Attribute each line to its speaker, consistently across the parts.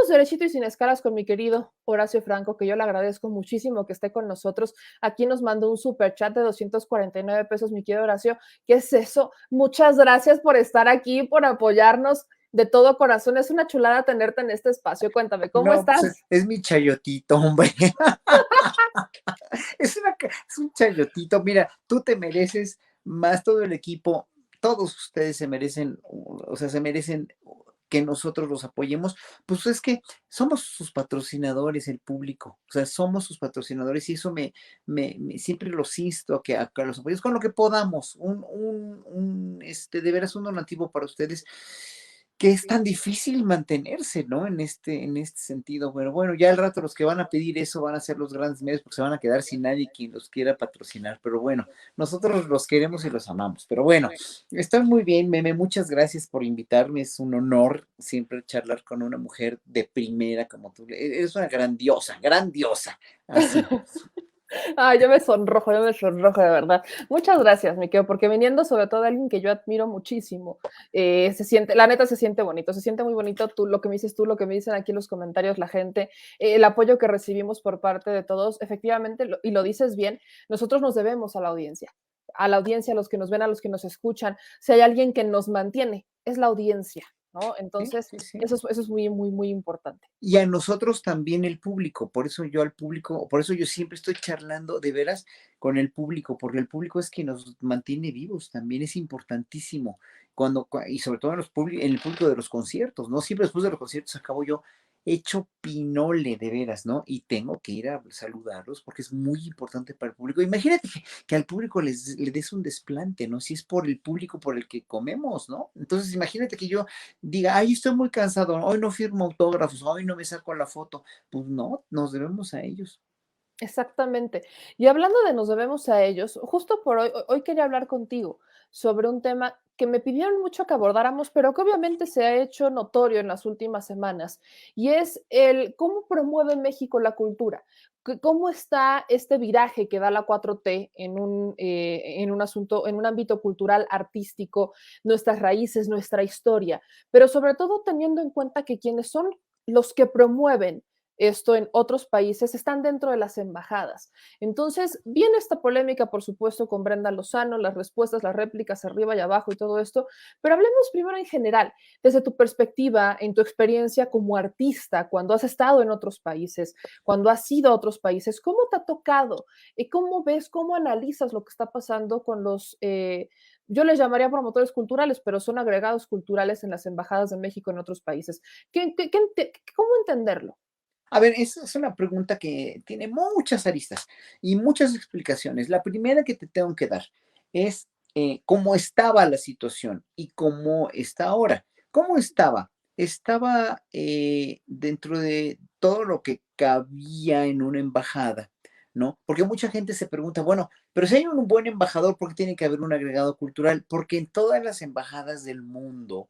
Speaker 1: Vámonos derechito y sin escalas con mi querido Horacio Franco, que yo le agradezco muchísimo que esté con nosotros. Aquí nos mandó un super chat de 249 pesos, mi querido Horacio. ¿Qué es eso? Muchas gracias por estar aquí, por apoyarnos de todo corazón. Es una chulada tenerte en este espacio. Cuéntame, ¿cómo
Speaker 2: No, pues
Speaker 1: estás?
Speaker 2: es mi chayotito, hombre. Es un chayotito. Mira, tú te mereces más, todo el equipo, todos ustedes se merecen, o sea, se merecen que nosotros los apoyemos. Pues es que somos sus patrocinadores, el público. O sea, somos sus patrocinadores y eso siempre los insto a que los apoyemos con lo que podamos. De veras, un donativo para ustedes que es tan difícil mantenerse, ¿no? En este sentido. Pero bueno, ya al rato los que van a pedir eso van a ser los grandes medios porque se van a quedar sin nadie quien los quiera patrocinar. Pero bueno, nosotros los queremos y los amamos. Pero bueno, estoy muy bien, Meme. Muchas gracias por invitarme. Es un honor siempre charlar con una mujer de primera como tú. Eres una grandiosa, grandiosa. Así.
Speaker 1: Ay, yo me sonrojo de verdad. Muchas gracias, mi querido, porque viniendo sobre todo de alguien que yo admiro muchísimo, se siente, la neta se siente bonito, se siente muy bonito tú, lo que me dices tú, lo que me dicen aquí en los comentarios la gente, el apoyo que recibimos por parte de todos, efectivamente, y lo dices bien, nosotros nos debemos a la audiencia, a los que nos ven, a los que nos escuchan. Si hay alguien que nos mantiene, es la audiencia, ¿no?
Speaker 2: Sí,
Speaker 1: Entonces,
Speaker 2: sí, sí.
Speaker 1: eso es muy, muy, muy importante.
Speaker 2: Y a nosotros también el público, por eso yo al público, por eso yo siempre estoy charlando de veras con el público, porque el público es quien nos mantiene vivos, también es importantísimo, y sobre todo en el público de los conciertos, ¿no? Siempre después de los conciertos acabo yo hecho pinole de veras, ¿no? Y tengo que ir a saludarlos porque es muy importante para el público. Imagínate que al público le des un desplante, ¿no? Si es por el público por el que comemos, ¿no? Entonces imagínate que yo diga, ay, estoy muy cansado, hoy no firmo autógrafos, hoy no me saco la foto. Pues no, nos debemos a ellos.
Speaker 1: Exactamente. Y hablando de nos debemos a ellos, justo por hoy quería hablar contigo sobre un tema que me pidieron mucho que abordáramos, pero que obviamente se ha hecho notorio en las últimas semanas, y es el cómo promueve México la cultura, cómo está este viraje que da la 4T en un asunto, en un ámbito cultural, artístico, nuestras raíces, nuestra historia, pero sobre todo teniendo en cuenta que quienes son los que promueven esto en otros países están dentro de las embajadas. Entonces, viene esta polémica, por supuesto, con Brenda Lozano, las respuestas, las réplicas arriba y abajo y todo esto, pero hablemos primero en general, desde tu perspectiva, en tu experiencia como artista, cuando has estado en otros países, cuando has ido a otros países, ¿cómo te ha tocado? ¿Cómo ves, cómo analizas lo que está pasando con yo les llamaría promotores culturales, pero son agregados culturales en las embajadas de México en otros países? ¿Cómo entenderlo?
Speaker 2: A ver, esa es una pregunta que tiene muchas aristas y muchas explicaciones. La primera que te tengo que dar es cómo estaba la situación y cómo está ahora. ¿Cómo estaba? Estaba dentro de todo lo que cabía en una embajada, ¿no? Porque mucha gente se pregunta, bueno, pero si hay un buen embajador, ¿por qué tiene que haber un agregado cultural? Porque en todas las embajadas del mundo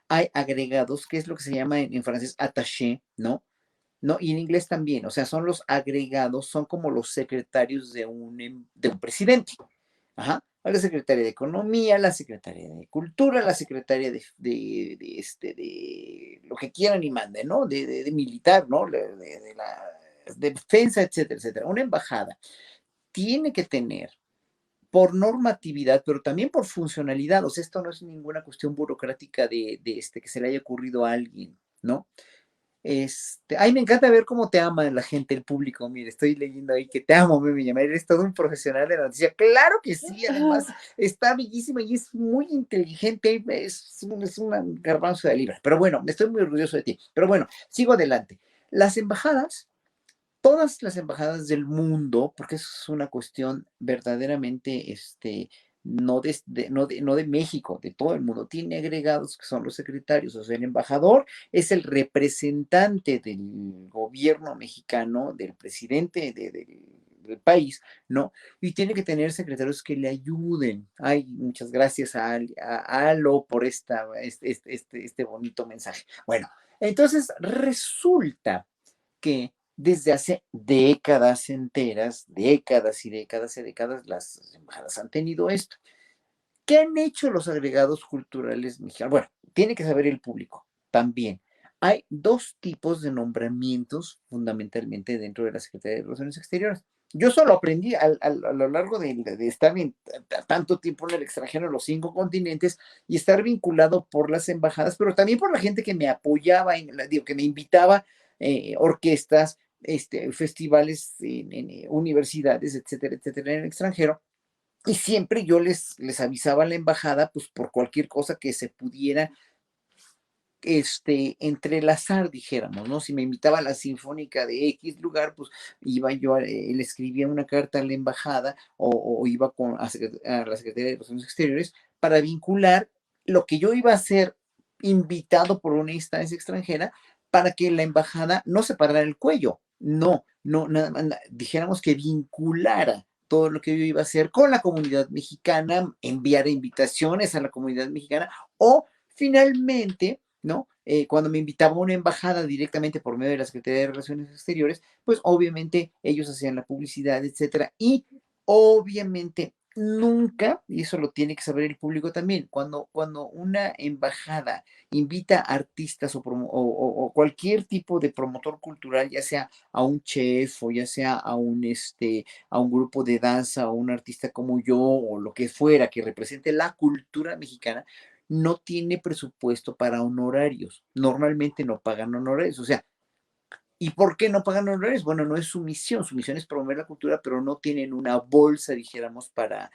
Speaker 2: hay agregados, que es lo que se llama en francés attaché, ¿no? ¿No? Y en inglés también, o sea, son los agregados, son como los secretarios de un presidente. Ajá. La secretaria de Economía, la secretaria de Cultura, la secretaria de lo que quieran y manden, ¿no? De militar, ¿no? De la defensa, etcétera, etcétera. Una embajada tiene que tener por normatividad, pero también por funcionalidad, o sea, esto no es ninguna cuestión burocrática que se le haya ocurrido a alguien, ¿no? Ay, me encanta ver cómo te ama la gente, el público. Mire, estoy leyendo ahí que te amo, Meme Llamar. Eres todo un profesional de la noticia. Claro que sí, además está bellísima y es muy inteligente. Es un garbanzo de libra. Pero bueno, estoy muy orgulloso de ti. Pero bueno, sigo adelante. Las embajadas, todas las embajadas del mundo, porque eso es una cuestión verdaderamente, no de México, de todo el mundo, tiene agregados que son los secretarios, o sea, el embajador es el representante del gobierno mexicano, del presidente del país, ¿no? Y tiene que tener secretarios que le ayuden. Ay, muchas gracias a Alo por este bonito mensaje. Bueno, entonces resulta que desde hace décadas enteras, décadas y décadas y décadas, las embajadas han tenido esto. ¿Qué han hecho los agregados culturales mexicanos? Bueno, tiene que saber el público también. Hay dos tipos de nombramientos fundamentalmente dentro de la Secretaría de Relaciones Exteriores. Yo solo aprendí a lo largo de estar tanto tiempo en el extranjero, en los 5 continentes, y estar vinculado por las embajadas, pero también por la gente que me apoyaba, digo, que me invitaba, orquestas, festivales en universidades, etcétera, etcétera, en el extranjero. Y siempre yo les avisaba a la embajada, pues por cualquier cosa que se pudiera entrelazar, dijéramos, ¿no? Si me invitaba a la Sinfónica de X lugar, pues iba yo, le escribía una carta a la embajada o iba a la Secretaría de Relaciones Exteriores para vincular lo que yo iba a ser invitado por una instancia extranjera para que la embajada no se parara el cuello, no, no, nada más, dijéramos que vinculara todo lo que yo iba a hacer con la comunidad mexicana, enviar invitaciones a la comunidad mexicana o finalmente, ¿no? Cuando me invitaba a una embajada directamente por medio de la Secretaría de Relaciones Exteriores, pues obviamente ellos hacían la publicidad, etcétera. Y obviamente nunca, y eso lo tiene que saber el público también, cuando una embajada invita a artistas o cualquier tipo de promotor cultural, ya sea a un chef o ya sea a un grupo de danza o un artista como yo o lo que fuera que represente la cultura mexicana, no tiene presupuesto para honorarios. Normalmente no pagan honorarios. O sea, ¿y por qué no pagan honorarios? Bueno, no es su misión es promover la cultura, pero no tienen una bolsa, dijéramos, para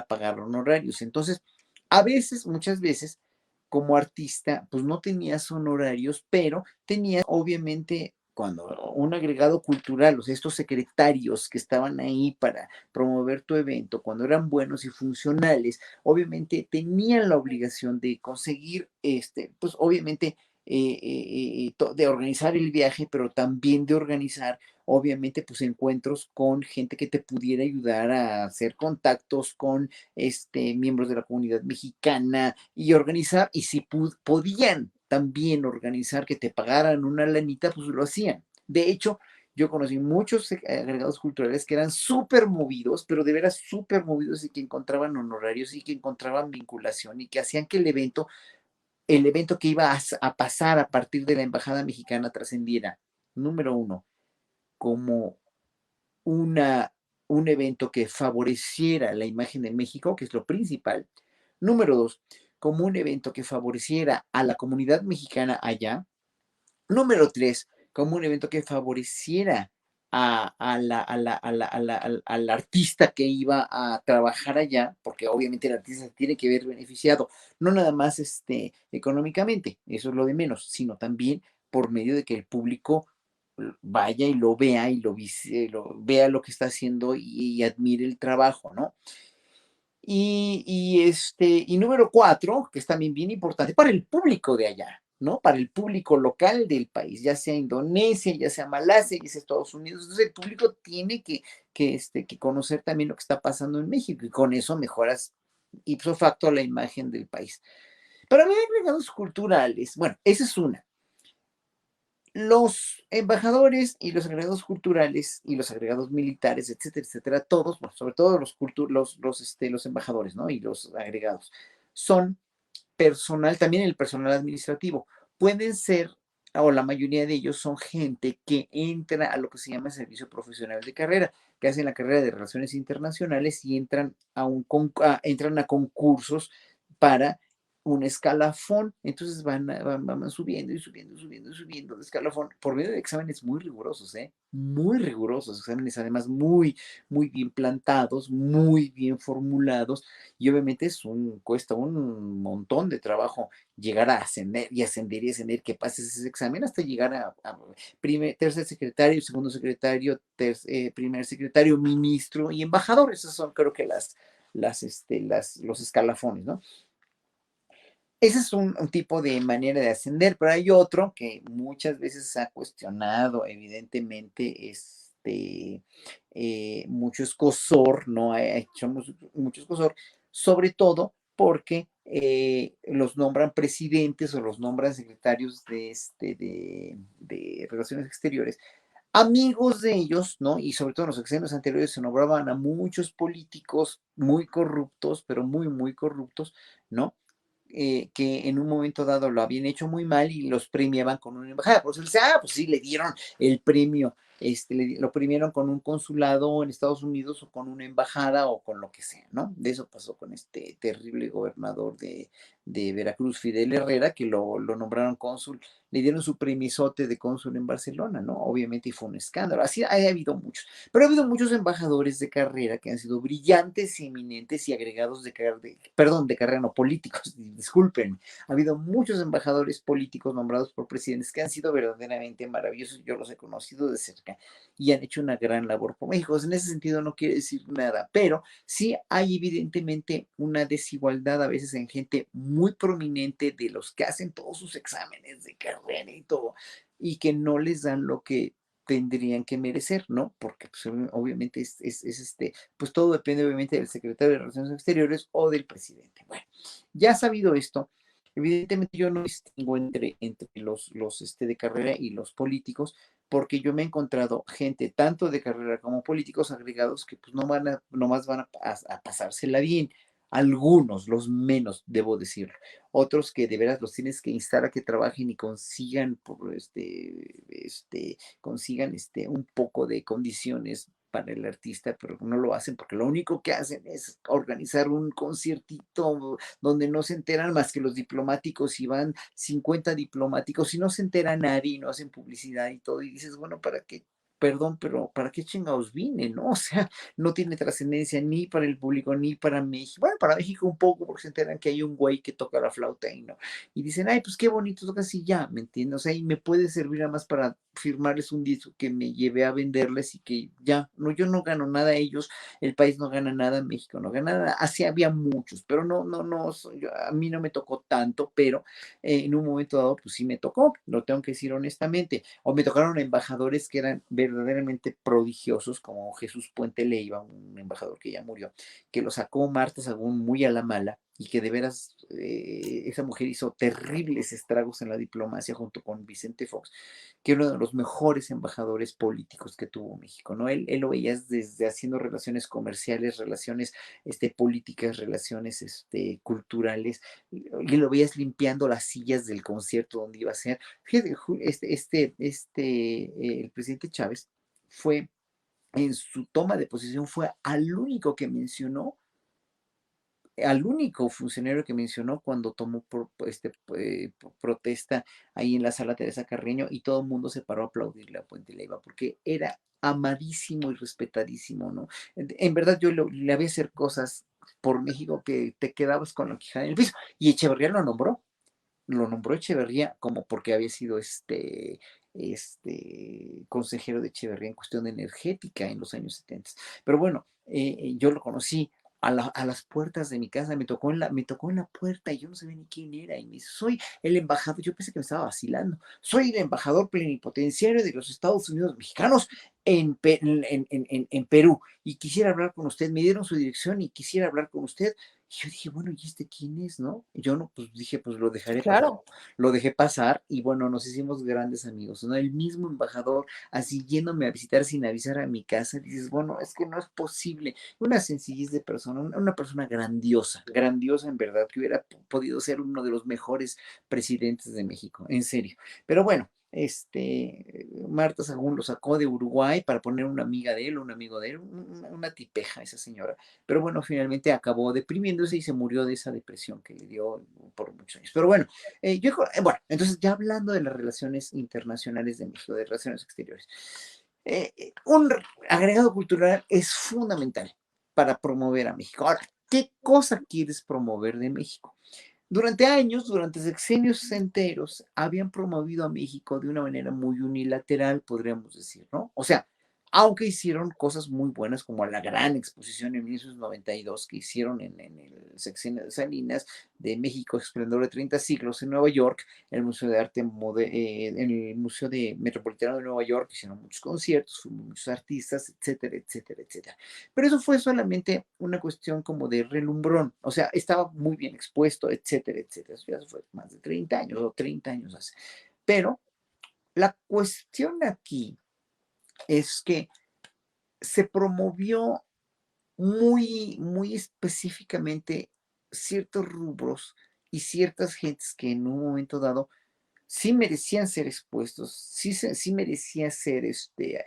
Speaker 2: pagar honorarios. Entonces, a veces, muchas veces, como artista, pues no tenías honorarios, pero tenías, obviamente, cuando un agregado cultural, o sea, estos secretarios que estaban ahí para promover tu evento, cuando eran buenos y funcionales, obviamente tenían la obligación de conseguir, pues obviamente de organizar el viaje, pero también de organizar, obviamente, pues encuentros con gente que te pudiera ayudar a hacer contactos con miembros de la comunidad mexicana y organizar, y si podían también organizar que te pagaran una lanita, pues lo hacían. De hecho, yo conocí muchos agregados culturales que eran súper movidos, pero de veras súper movidos y que encontraban honorarios y que encontraban vinculación y que hacían que el evento que iba a pasar a partir de la Embajada Mexicana trascendiera, número uno, como una, un evento que favoreciera la imagen de México, que es lo principal. Número dos, como un evento que favoreciera a la comunidad mexicana allá. Número tres, como un evento que favoreciera al artista que iba a trabajar allá, porque obviamente el artista se tiene que ver beneficiado, no nada más económicamente, eso es lo de menos, sino también por medio de que el público vaya y lo vea y vea lo que está haciendo y admire el trabajo, ¿no? Y número cuatro, que es también bien importante, para el público de allá, ¿no? Para el público local del país, ya sea Indonesia, ya sea Malasia, ya sea Estados Unidos. Entonces el público tiene que conocer también lo que está pasando en México y con eso mejoras ipso facto la imagen del país. Pero hay agregados culturales. Bueno, esa es una. Los embajadores y los agregados culturales y los agregados militares, etcétera, etcétera, todos, bueno, sobre todo los embajadores, ¿no? Y los agregados, son personal, también el personal administrativo. Pueden ser, o la mayoría de ellos son gente que entra a lo que se llama servicio profesional de carrera, que hacen la carrera de Relaciones Internacionales y entran a concursos para un escalafón, entonces van subiendo y subiendo, subiendo y subiendo de escalafón por medio de exámenes muy rigurosos, ¿eh? Muy rigurosos, exámenes además muy, muy bien plantados, muy bien formulados, y obviamente cuesta un montón de trabajo llegar a ascender y ascender y ascender, que pases ese examen hasta llegar a tercer secretario, segundo secretario, primer secretario, ministro y embajador. Esos son creo que los escalafones, ¿no? Ese es un tipo de manera de ascender, pero hay otro que muchas veces se ha cuestionado, evidentemente, mucho escosor, ¿no? Ha hecho mucho escosor, sobre todo porque los nombran presidentes o los nombran secretarios de Relaciones Exteriores, amigos de ellos, ¿no? Y sobre todo en los sexenios anteriores se nombraban a muchos políticos muy corruptos, pero muy, muy corruptos, ¿no? que en un momento dado lo habían hecho muy mal y los premiaban con una embajada. Por eso dice, pues sí, le dieron el premio, lo premiaron con un consulado en Estados Unidos o con una embajada o con lo que sea, ¿no? De eso pasó con este terrible gobernador de Veracruz, Fidel Herrera, que lo nombraron cónsul, le dieron su premisote de cónsul en Barcelona, ¿no? Obviamente, y fue un escándalo. Así ha habido muchos. Pero ha habido muchos embajadores de carrera que han sido brillantes, eminentes y agregados perdón, de carrera, no políticos, disculpen. Ha habido muchos embajadores políticos nombrados por presidentes que han sido verdaderamente maravillosos. Yo los he conocido de cerca y han hecho una gran labor por México. En ese sentido no quiere decir nada, pero sí hay evidentemente una desigualdad a veces en gente muy prominente de los que hacen todos sus exámenes de carrera y todo, y que no les dan lo que tendrían que merecer, ¿no? Porque pues, obviamente pues todo depende obviamente del secretario de Relaciones Exteriores o del presidente. Bueno, ya sabido esto, evidentemente yo no distingo entre los de carrera y los políticos, porque yo me he encontrado gente tanto de carrera como políticos agregados que pues nomás van a pasársela bien. Algunos, los menos, debo decirlo. Otros que de veras los tienes que instar a que trabajen y consigan consigan un poco de condiciones para el artista, pero no lo hacen porque lo único que hacen es organizar un conciertito donde no se enteran más que los diplomáticos y van 50 diplomáticos y no se entera nadie y no hacen publicidad y todo y dices, bueno, ¿para qué? Perdón, pero ¿para qué chingados vine, no? O sea, no tiene trascendencia ni para el público ni para México. Bueno, para México un poco porque se enteran que hay un güey que toca la flauta y no. Y dicen, ay, pues qué bonito toca así ya, ¿me entiendes? O sea, y me puede servir además para firmarles un disco que me llevé a venderles y que ya, no, yo no gano nada, ellos, el país no gana nada, México no gana nada. Así había muchos, pero no, a mí no me tocó tanto, pero en un momento dado, pues sí me tocó, lo tengo que decir honestamente. O me tocaron embajadores que eran verdaderamente prodigiosos, como Jesús Puente Leiva, un embajador que ya murió, que lo sacó Marta Sagún muy a la mala y que de veras esa mujer hizo terribles estragos en la diplomacia junto con Vicente Fox, que era uno de los mejores embajadores políticos que tuvo México, ¿no? Él lo veías desde haciendo relaciones comerciales, relaciones políticas, relaciones culturales, y lo veías limpiando las sillas del concierto donde iba a ser. Fíjate, el presidente Chávez fue, en su toma de posición, fue al único funcionario que mencionó cuando tomó protesta ahí en la sala Teresa Carreño y todo el mundo se paró a aplaudirle a Puente Leiva porque era amadísimo y respetadísimo, ¿no? En verdad yo le había hacer cosas por México que te quedabas con la quijada en el piso y Echeverría lo nombró Echeverría como porque había sido consejero de Echeverría en cuestión de energética en los años 70. Pero bueno, yo lo conocí a las puertas de mi casa, me tocó en la puerta y yo no sabía ni quién era. Y me dice, soy el embajador, yo pensé que me estaba vacilando, soy el embajador plenipotenciario de los Estados Unidos mexicanos en Perú y quisiera hablar con usted. Me dieron su dirección y quisiera hablar con usted. Y yo dije, bueno, ¿y quién es, no? Y yo no, pues dije, pues lo dejaré pasar.
Speaker 1: Claro.
Speaker 2: Lo dejé pasar y bueno, nos hicimos grandes amigos, ¿no? El mismo embajador así yéndome a visitar sin avisar a mi casa, dices, bueno, es que no es posible. Una sencillez de persona, una persona grandiosa, grandiosa en verdad, que hubiera podido ser uno de los mejores presidentes de México, en serio. Pero bueno, Marta Sagún lo sacó de Uruguay para poner una amiga de él, un amigo de él, una tipeja esa señora. Pero bueno, finalmente acabó deprimiéndose y se murió de esa depresión que le dio por muchos años. Pero bueno, bueno, entonces ya hablando de las relaciones internacionales de México, de relaciones exteriores, un agregado cultural es fundamental para promover a México. Ahora, ¿qué cosa quieres promover de México? Durante años, durante sexenios enteros, habían promovido a México de una manera muy unilateral, podríamos decir, ¿no? O sea, aunque hicieron cosas muy buenas como la gran exposición en 1992 que hicieron en el sexenio de Salinas de México, Esplendor de 30 siglos en Nueva York, en el Museo de Arte en el Museo Metropolitano de Nueva York, hicieron muchos conciertos, fueron muchos artistas, etcétera, etcétera, etcétera. Pero eso fue solamente una cuestión como de relumbrón, o sea, estaba muy bien expuesto, etcétera, etcétera. Eso ya fue más de 30 años o 30 años hace. Pero la cuestión aquí es que se promovió muy específicamente ciertos rubros y ciertas gentes que en un momento dado sí merecían ser expuestos, sí merecían ser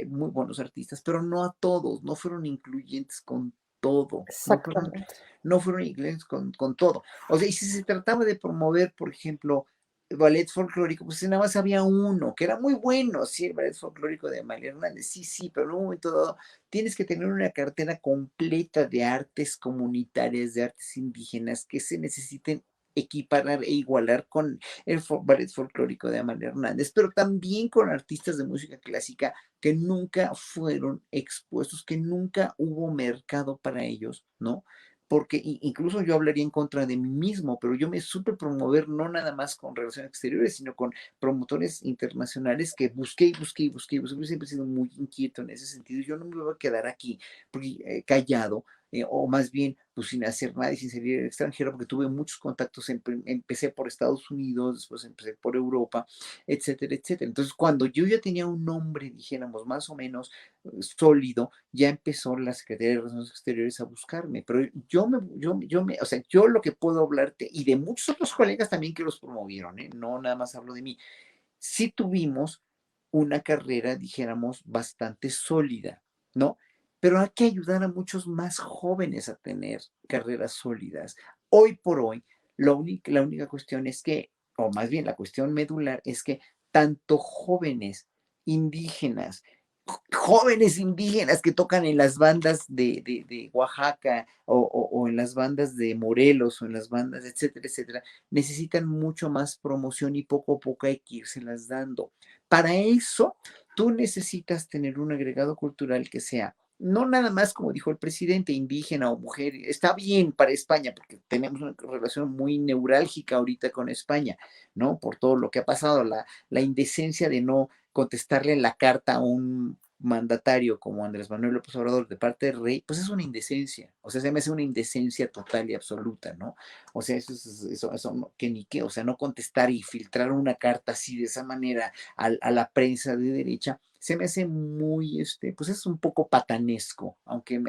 Speaker 2: muy buenos artistas, pero no a todos, no fueron incluyentes con todo,
Speaker 1: Exactamente.
Speaker 2: no fueron incluyentes con todo. O sea, y si se trataba de promover, por ejemplo, ballet folclórico, pues nada más había uno, que era muy bueno, sí, el ballet folclórico de Amalia Hernández, sí, sí, pero en un momento dado tienes que tener una cartera completa de artes comunitarias, de artes indígenas que se necesiten equiparar e igualar con el ballet folclórico de Amalia Hernández, pero también con artistas de música clásica que nunca fueron expuestos, que nunca hubo mercado para ellos, ¿no? Porque incluso yo hablaría en contra de mí mismo, pero yo me supe promover no nada más con relaciones exteriores, sino con promotores internacionales que busqué y busqué y busqué y busqué. Siempre he sido muy inquieto en ese sentido. Yo no me voy a quedar aquí porque, callado, o más bien pues sin hacer nada y sin salir al extranjero, porque tuve muchos contactos, empecé por Estados Unidos, después empecé por Europa, etcétera, etcétera. Entonces, cuando yo ya tenía un nombre, dijéramos, más o menos sólido, ya empezó la Secretaría de Relaciones Exteriores a buscarme, pero o sea, yo lo que puedo hablarte, y de muchos otros colegas también que los promovieron, no nada más hablo de mí, sí tuvimos una carrera, dijéramos, bastante sólida, ¿no? Pero hay que ayudar a muchos más jóvenes a tener carreras sólidas. Hoy por hoy, la única cuestión es que, o más bien la cuestión medular, es que tanto jóvenes indígenas, jóvenes indígenas que tocan en las bandas de Oaxaca o en las bandas de Morelos o en las bandas, etcétera, etcétera, necesitan mucho más promoción y poco a poco hay que irselas dando. Para eso, tú necesitas tener un agregado cultural que sea no nada más, como dijo el presidente, indígena o mujer. Está bien para España, porque tenemos una relación muy neurálgica ahorita con España, ¿no? Por todo lo que ha pasado, la indecencia de no contestarle la carta a un mandatario como Andrés Manuel López Obrador de parte del rey, pues es una indecencia. O sea, se me hace una indecencia total y absoluta, ¿no? O sea, eso no, que ni qué, o sea, no contestar y filtrar una carta así de esa manera a la prensa de derecha, se me hace muy, pues es un poco patanesco, aunque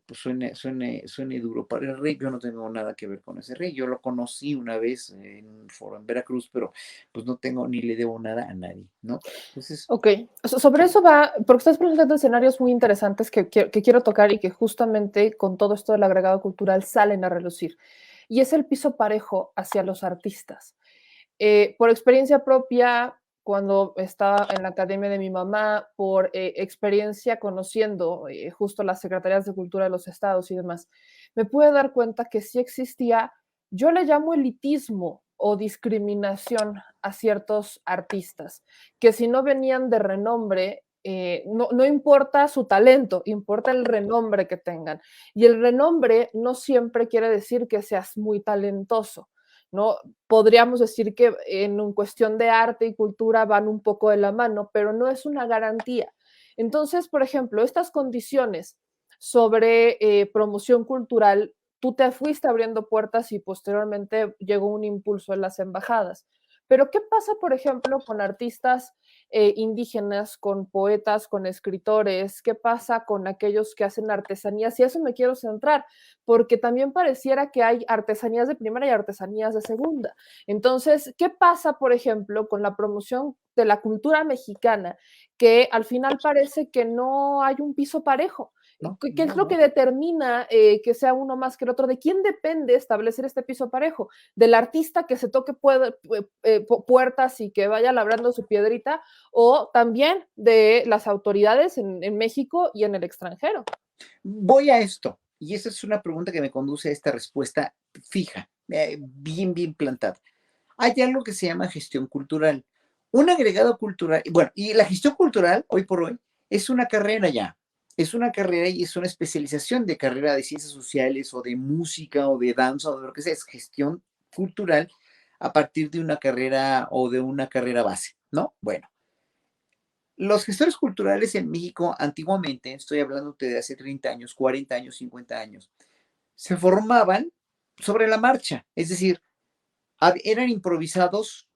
Speaker 2: pues suene duro para el rey. Yo no tengo nada que ver con ese rey. Yo lo conocí una vez en un foro en Veracruz, pero pues no tengo ni le debo nada a nadie, ¿no? Entonces,
Speaker 1: Ok, sobre eso va, porque estás presentando escenarios muy interesantes que quiero tocar y que justamente con todo esto del agregado cultural salen a relucir. Y es el piso parejo hacia los artistas. Por experiencia propia, cuando estaba en la academia de mi mamá, por experiencia conociendo justo las secretarías de cultura de los estados y demás, me pude dar cuenta que sí existía, yo le llamo elitismo o discriminación a ciertos artistas, que si no venían de renombre, no importa su talento, importa el renombre que tengan. Y el renombre no siempre quiere decir que seas muy talentoso, ¿no? Podríamos decir que en cuestión de arte y cultura van un poco de la mano, pero no es una garantía. Entonces, por ejemplo, estas condiciones sobre promoción cultural, tú te fuiste abriendo puertas y posteriormente llegó un impulso en las embajadas. Pero ¿qué pasa, por ejemplo, con artistas indígenas, con poetas, con escritores? ¿Qué pasa con aquellos que hacen artesanías? Y a eso me quiero centrar, porque también pareciera que hay artesanías de primera y artesanías de segunda. Entonces, ¿qué pasa, por ejemplo, con la promoción de la cultura mexicana, que al final parece que no hay un piso parejo?
Speaker 2: no,
Speaker 1: ¿Qué
Speaker 2: no,
Speaker 1: es lo que
Speaker 2: no.
Speaker 1: determina que sea uno más que el otro? ¿De quién depende establecer este piso parejo? ¿Del artista que se toque puertas y que vaya labrando su piedrita? ¿O también de las autoridades en México y en el extranjero?
Speaker 2: Voy a esto, y esa es una pregunta que me conduce a esta respuesta fija, bien plantada. Hay algo que se llama gestión cultural. Un agregado cultural, bueno, y la gestión cultural, hoy por hoy, es una carrera ya. Es una carrera y es una especialización de carrera de ciencias sociales o de música o de danza o de lo que sea. Es gestión cultural a partir de una carrera o de una carrera base, ¿no? Bueno, los gestores culturales en México antiguamente, estoy hablando de hace 30 años, 40 años, 50 años, se formaban sobre la marcha, es decir, eran improvisados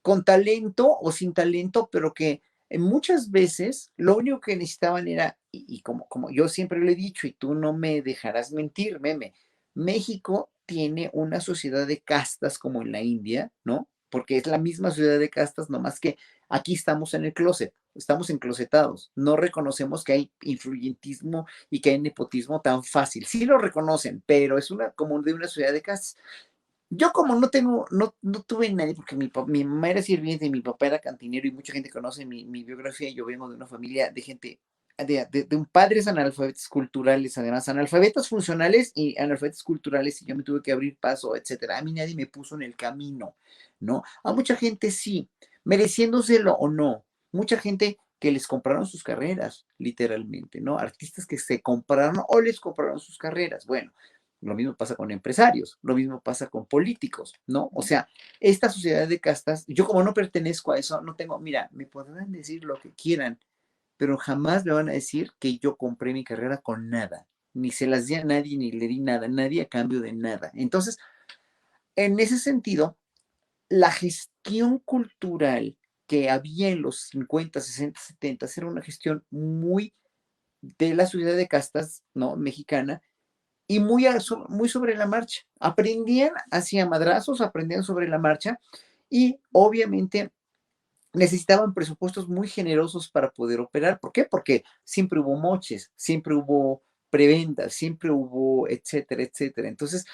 Speaker 2: con talento o sin talento, pero que muchas veces lo único que necesitaban era, y como yo siempre lo he dicho, y tú no me dejarás mentir, meme, México tiene una sociedad de castas como en la India, ¿no? Porque es la misma sociedad de castas, nomás que aquí estamos en el closet, estamos enclosetados, no reconocemos que hay influyentismo y que hay nepotismo tan fácil. Sí lo reconocen, pero es una como de una sociedad de castas. Yo como no tuve nadie, porque mi mamá era sirviente y mi papá era cantinero y mucha gente conoce mi biografía, yo vengo de una familia de gente, de un padres analfabetos culturales, además analfabetos funcionales y analfabetos culturales, y yo me tuve que abrir paso, etcétera. A mí nadie me puso en el camino, ¿no? A mucha gente sí, mereciéndoselo o no, mucha gente que les compraron sus carreras, literalmente, ¿no? Artistas que se compraron o les compraron sus carreras. Bueno, lo mismo pasa con empresarios, lo mismo pasa con políticos, ¿no? O sea, esta sociedad de castas, yo como no pertenezco a eso, no tengo, mira, me podrán decir lo que quieran, pero jamás me van a decir que yo compré mi carrera con nada, ni se las di a nadie, ni le di nada, nadie a cambio de nada. Entonces, en ese sentido, la gestión cultural que había en los 50, 60, 70 era una gestión muy de la sociedad de castas, ¿no? Mexicana, y muy sobre la marcha. Aprendían hacia madrazos, aprendían sobre la marcha y obviamente necesitaban presupuestos muy generosos para poder operar. ¿Por qué? Porque siempre hubo moches, siempre hubo preventas, siempre hubo, etcétera, etcétera. Entonces,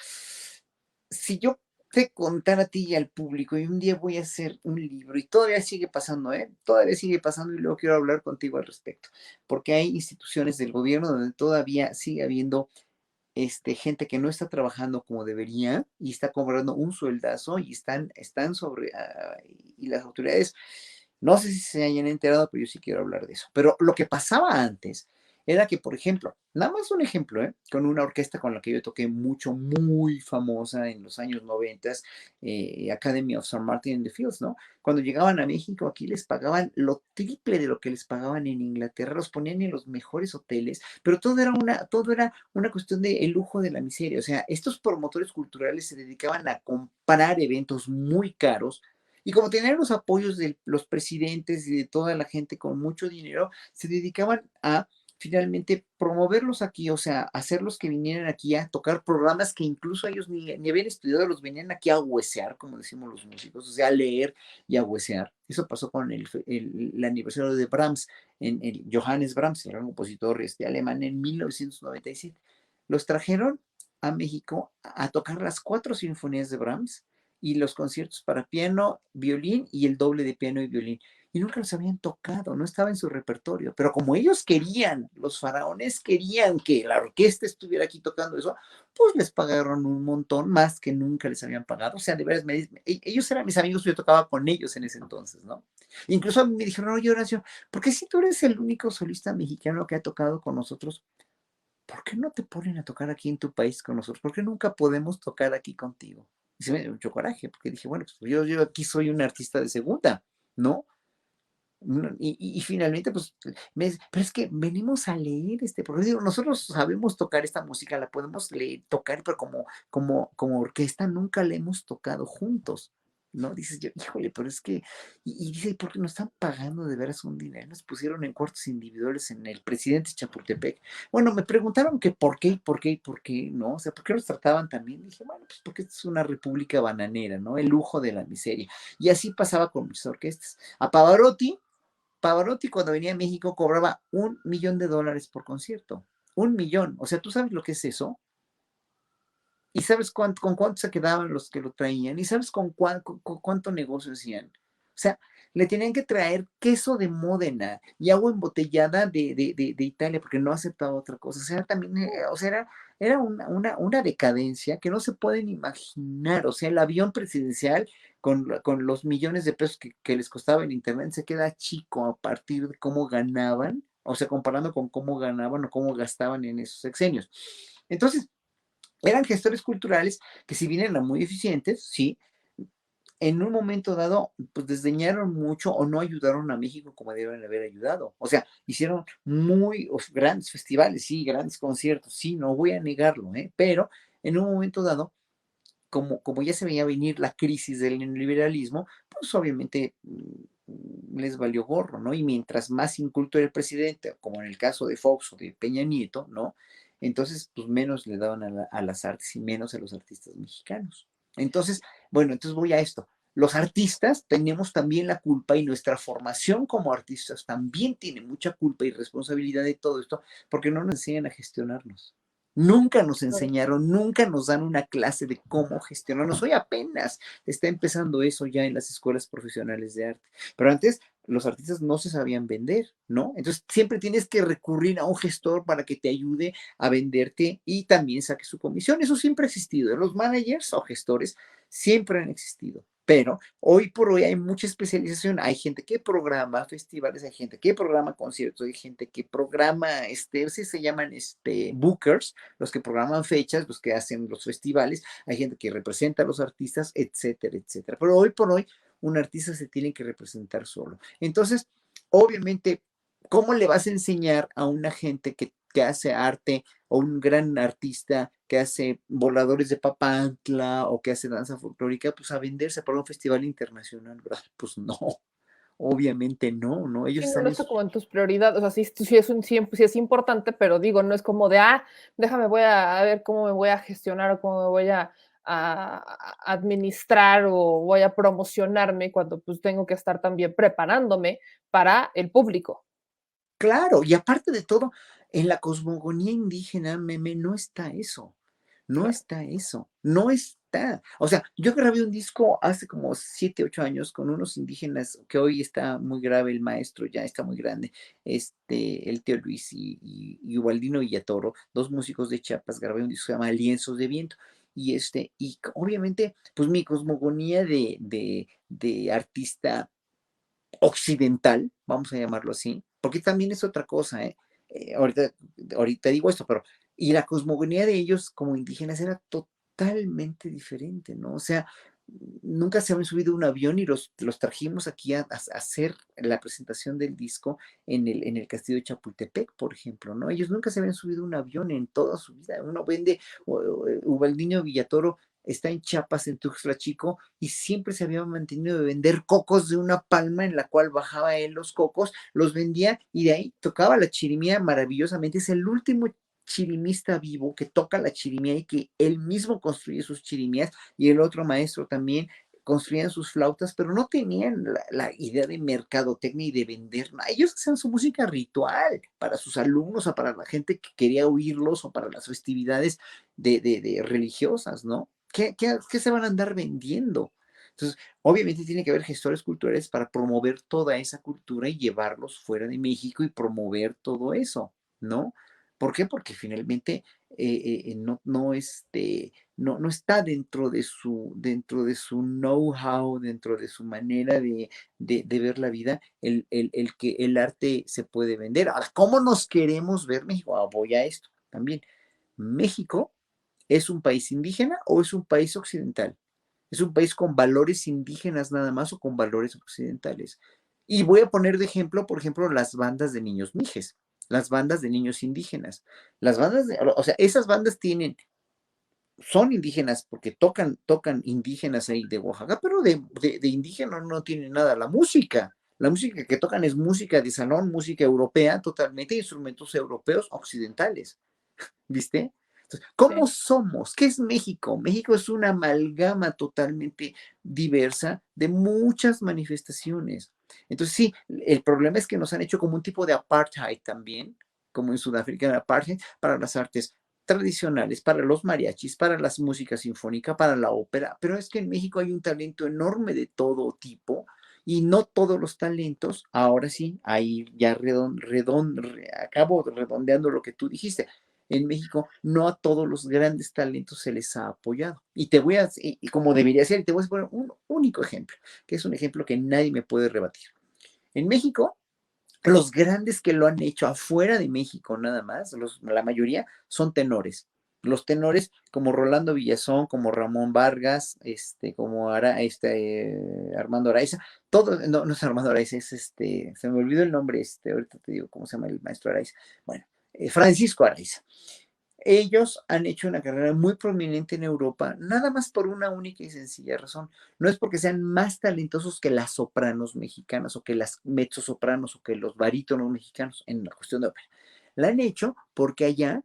Speaker 2: si yo te contara a ti y al público y un día voy a hacer un libro y todavía sigue pasando, ¿eh? Todavía sigue pasando y luego quiero hablar contigo al respecto, porque hay instituciones del gobierno donde todavía sigue habiendo gente que no está trabajando como debería y está cobrando un sueldazo y están sobre, y las autoridades, no sé si se hayan enterado, pero yo sí quiero hablar de eso. Pero lo que pasaba antes era que, por ejemplo, nada más un ejemplo, con una orquesta con la que yo toqué mucho, muy famosa en los años 90, Academy of St. Martin in the Fields, ¿no? Cuando llegaban a México, aquí les pagaban lo triple de lo que les pagaban en Inglaterra, los ponían en los mejores hoteles, pero todo era una cuestión de el lujo de la miseria. O sea, estos promotores culturales se dedicaban a comprar eventos muy caros y como tenían los apoyos de los presidentes y de toda la gente con mucho dinero, se dedicaban a finalmente promoverlos aquí, o sea, hacerlos que vinieran aquí a tocar programas que incluso ellos ni habían estudiado, los venían aquí a huesear, como decimos los músicos, o sea, a leer y a huesear. Eso pasó con el aniversario de Brahms, en el Johannes Brahms, el gran compositor alemán, en 1997. Los trajeron a México a tocar las 4 sinfonías de Brahms y los conciertos para piano, violín y el doble de piano y violín. Y nunca los habían tocado, no estaba en su repertorio. Pero como ellos querían, los faraones querían que la orquesta estuviera aquí tocando eso, pues les pagaron un montón más que nunca les habían pagado. O sea, de veras, ellos eran mis amigos, yo tocaba con ellos en ese entonces, ¿no? Incluso a mí me dijeron, oye, Horacio, ¿por qué si tú eres el único solista mexicano que ha tocado con nosotros? ¿Por qué no te ponen a tocar aquí en tu país con nosotros? ¿Por qué nunca podemos tocar aquí contigo? Y se me dio mucho coraje, porque dije, bueno, pues yo aquí soy un artista de segunda, ¿no? Y finalmente, pues, pero es que venimos a leer porque digo, nosotros sabemos tocar esta música, la podemos leer, tocar, pero como orquesta nunca la hemos tocado juntos, ¿no? Dices yo, híjole, pero es que, y dice, ¿por qué nos están pagando de veras un dinero? Nos pusieron en cuartos individuales en el Presidente Chapultepec. Bueno, me preguntaron que por qué, ¿no? O sea, ¿por qué los trataban tan bien? Dije, bueno, pues porque es una república bananera, ¿no? El lujo de la miseria. Y así pasaba con mis orquestas. A Pavarotti cuando venía a México cobraba $1 millón por concierto. 1 millón. O sea, ¿tú sabes lo que es eso? ¿Y sabes con cuánto se quedaban los que lo traían? ¿Y sabes con cuánto negocio hacían? O sea, le tenían que traer queso de Módena y agua embotellada de Italia porque no aceptaba otra cosa. O sea, también, o sea, era una decadencia que no se pueden imaginar. O sea, el avión presidencial con los millones de pesos que les costaba el internet se queda chico a partir de cómo ganaban, o sea, comparando con cómo ganaban o cómo gastaban en esos sexenios. Entonces, eran gestores culturales que si bien eran muy eficientes, sí, en un momento dado, pues desdeñaron mucho o no ayudaron a México como deben haber ayudado. O sea, hicieron grandes festivales, sí, grandes conciertos, sí, no voy a negarlo, ¿eh? Pero en un momento dado, como ya se veía venir la crisis del neoliberalismo, pues obviamente les valió gorro, ¿no? Y mientras más inculto era el presidente, como en el caso de Fox o de Peña Nieto, ¿no? Entonces, pues menos le daban a las artes y menos a los artistas mexicanos. Entonces, bueno, entonces voy a esto. Los artistas tenemos también la culpa y nuestra formación como artistas también tiene mucha culpa y responsabilidad de todo esto porque no nos enseñan a gestionarnos. Nunca nos
Speaker 1: Claro.
Speaker 2: enseñaron, nunca nos dan una clase de cómo gestionarnos. Hoy apenas está empezando eso ya en las escuelas profesionales de arte. Pero antes los artistas no se sabían vender, ¿no? Entonces siempre tienes que recurrir a un gestor para que te ayude a venderte y también saque su comisión. Eso siempre ha existido. Los managers o gestores siempre han existido. Pero hoy por hoy hay mucha especialización. Hay gente que programa festivales, hay gente que programa conciertos, hay gente que programa, sí se llaman bookers, los que programan fechas, los que hacen los festivales, hay gente que representa a los artistas, etcétera, etcétera. Pero hoy por hoy un artista se tiene que representar solo. Entonces, obviamente, ¿cómo le vas a enseñar a una gente que hace arte o un gran artista que hace voladores de Papantla o que hace danza folclórica, pues a venderse para un festival internacional, ¿verdad? Pues no, obviamente no, ¿no? Ellos
Speaker 1: Sí, no,
Speaker 2: están
Speaker 1: no
Speaker 2: en
Speaker 1: está
Speaker 2: sus...
Speaker 1: como en tus prioridades, o sea, sí es sí es importante, pero digo, no es como de, déjame, voy a ver cómo me voy a gestionar o cómo me voy a administrar o voy a promocionarme cuando pues tengo que estar también preparándome para el público.
Speaker 2: Claro, y aparte de todo, en la cosmogonía indígena, meme, no está eso. No
Speaker 1: Claro.
Speaker 2: está eso. No está. O sea, yo grabé un disco hace como 7, 8 años con unos indígenas que hoy está muy grave el maestro, ya está muy grande, el tío Luis y Ubaldino Villatoro, dos músicos de Chiapas, grabé un disco que se llama Lienzos de Viento. Y obviamente, pues mi cosmogonía de artista occidental, vamos a llamarlo así, porque también es otra cosa, ¿eh? Ahorita digo esto, pero, y la cosmogonía de ellos como indígenas era totalmente diferente, ¿no? O sea, nunca se habían subido a un avión y los trajimos aquí a hacer la presentación del disco en el castillo de Chapultepec, por ejemplo, ¿no? Ellos nunca se habían subido a un avión en toda su vida. Uno vende, Ubaldiño Villatoro está en Chiapas, en Tuxtla Chico, y siempre se había mantenido de vender cocos de una palma en la cual bajaba él los cocos, los vendía y de ahí tocaba la chirimía maravillosamente. Es el último chirimista vivo que toca la chirimía y que él mismo construye sus chirimías y el otro maestro también construían sus flautas, pero no tenían la idea de mercadotecnia y de vender nada. Ellos hacían su música ritual para sus alumnos o para la gente que quería oírlos o para las festividades de religiosas, ¿no? ¿Qué se van a andar vendiendo? Entonces, obviamente tiene que haber gestores culturales para promover toda esa cultura y llevarlos fuera de México y promover todo eso, ¿no? ¿Por qué? Porque finalmente no está dentro de su know-how, dentro de su manera de ver la vida, el que el arte se puede vender. Ahora, ¿cómo nos queremos ver México? Voy a esto también. México ¿es un país indígena o es un país occidental? ¿Es un país con valores indígenas nada más o con valores occidentales? Y voy a poner de ejemplo, por ejemplo, las bandas de niños mijes, las bandas de niños indígenas. O sea, esas bandas son indígenas porque tocan indígenas ahí de Oaxaca, pero de indígena no tienen nada. La música que tocan es música de salón, música europea, totalmente instrumentos europeos occidentales. ¿Viste? Entonces, ¿cómo
Speaker 1: Sí.
Speaker 2: somos? ¿Qué es México? México es una amalgama totalmente diversa de muchas manifestaciones. Entonces, sí, el problema es que nos han hecho como un tipo de apartheid también, como en Sudáfrica, el apartheid para las artes tradicionales, para los mariachis, para la música sinfónica, para la ópera, pero es que en México hay un talento enorme de todo tipo y no todos los talentos, ahora sí, ahí ya acabo redondeando lo que tú dijiste, en México no a todos los grandes talentos se les ha apoyado. Y como debería ser, y te voy a poner un único ejemplo, que es un ejemplo que nadie me puede rebatir. En México, los grandes que lo han hecho afuera de México nada más, la mayoría son tenores. Los tenores como Rolando Villazón, como Ramón Vargas, como Armando Araiza, todos, no, no es Armando Araiza, se me olvidó el nombre, ahorita te digo cómo se llama el maestro Araiza. Bueno, Francisco Araiza. Ellos han hecho una carrera muy prominente en Europa, nada más por una única y sencilla razón. No es porque sean más talentosos que las sopranos mexicanas o que las mezzosopranos o que los barítonos mexicanos en la cuestión de ópera. La han hecho porque allá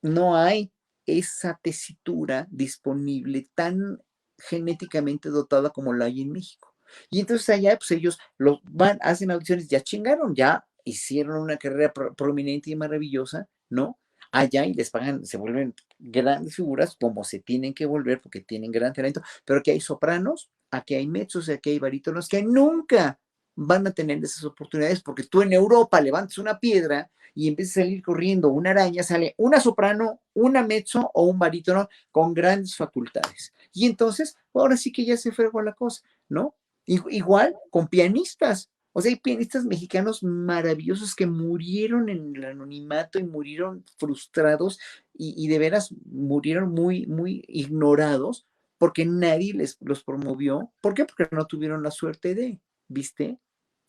Speaker 2: no hay esa tesitura disponible tan genéticamente dotada como la hay en México. Y entonces allá, pues ellos van, hacen audiciones, ya chingaron, ya hicieron una carrera prominente y maravillosa, ¿no? Allá y les pagan, se vuelven grandes figuras como se tienen que volver porque tienen gran talento, pero aquí hay sopranos, aquí hay mezzos, aquí hay barítonos que nunca van a tener esas oportunidades porque tú en Europa levantas una piedra y empieza a salir corriendo una araña, sale una soprano, una mezzo o un barítono con grandes facultades. Y entonces, ahora sí que ya se fregó la cosa, ¿no? Igual con pianistas. O sea, hay pianistas mexicanos maravillosos que murieron en el anonimato y murieron frustrados y de veras murieron muy, muy ignorados porque nadie los promovió. ¿Por qué? Porque no tuvieron la suerte de, ¿viste?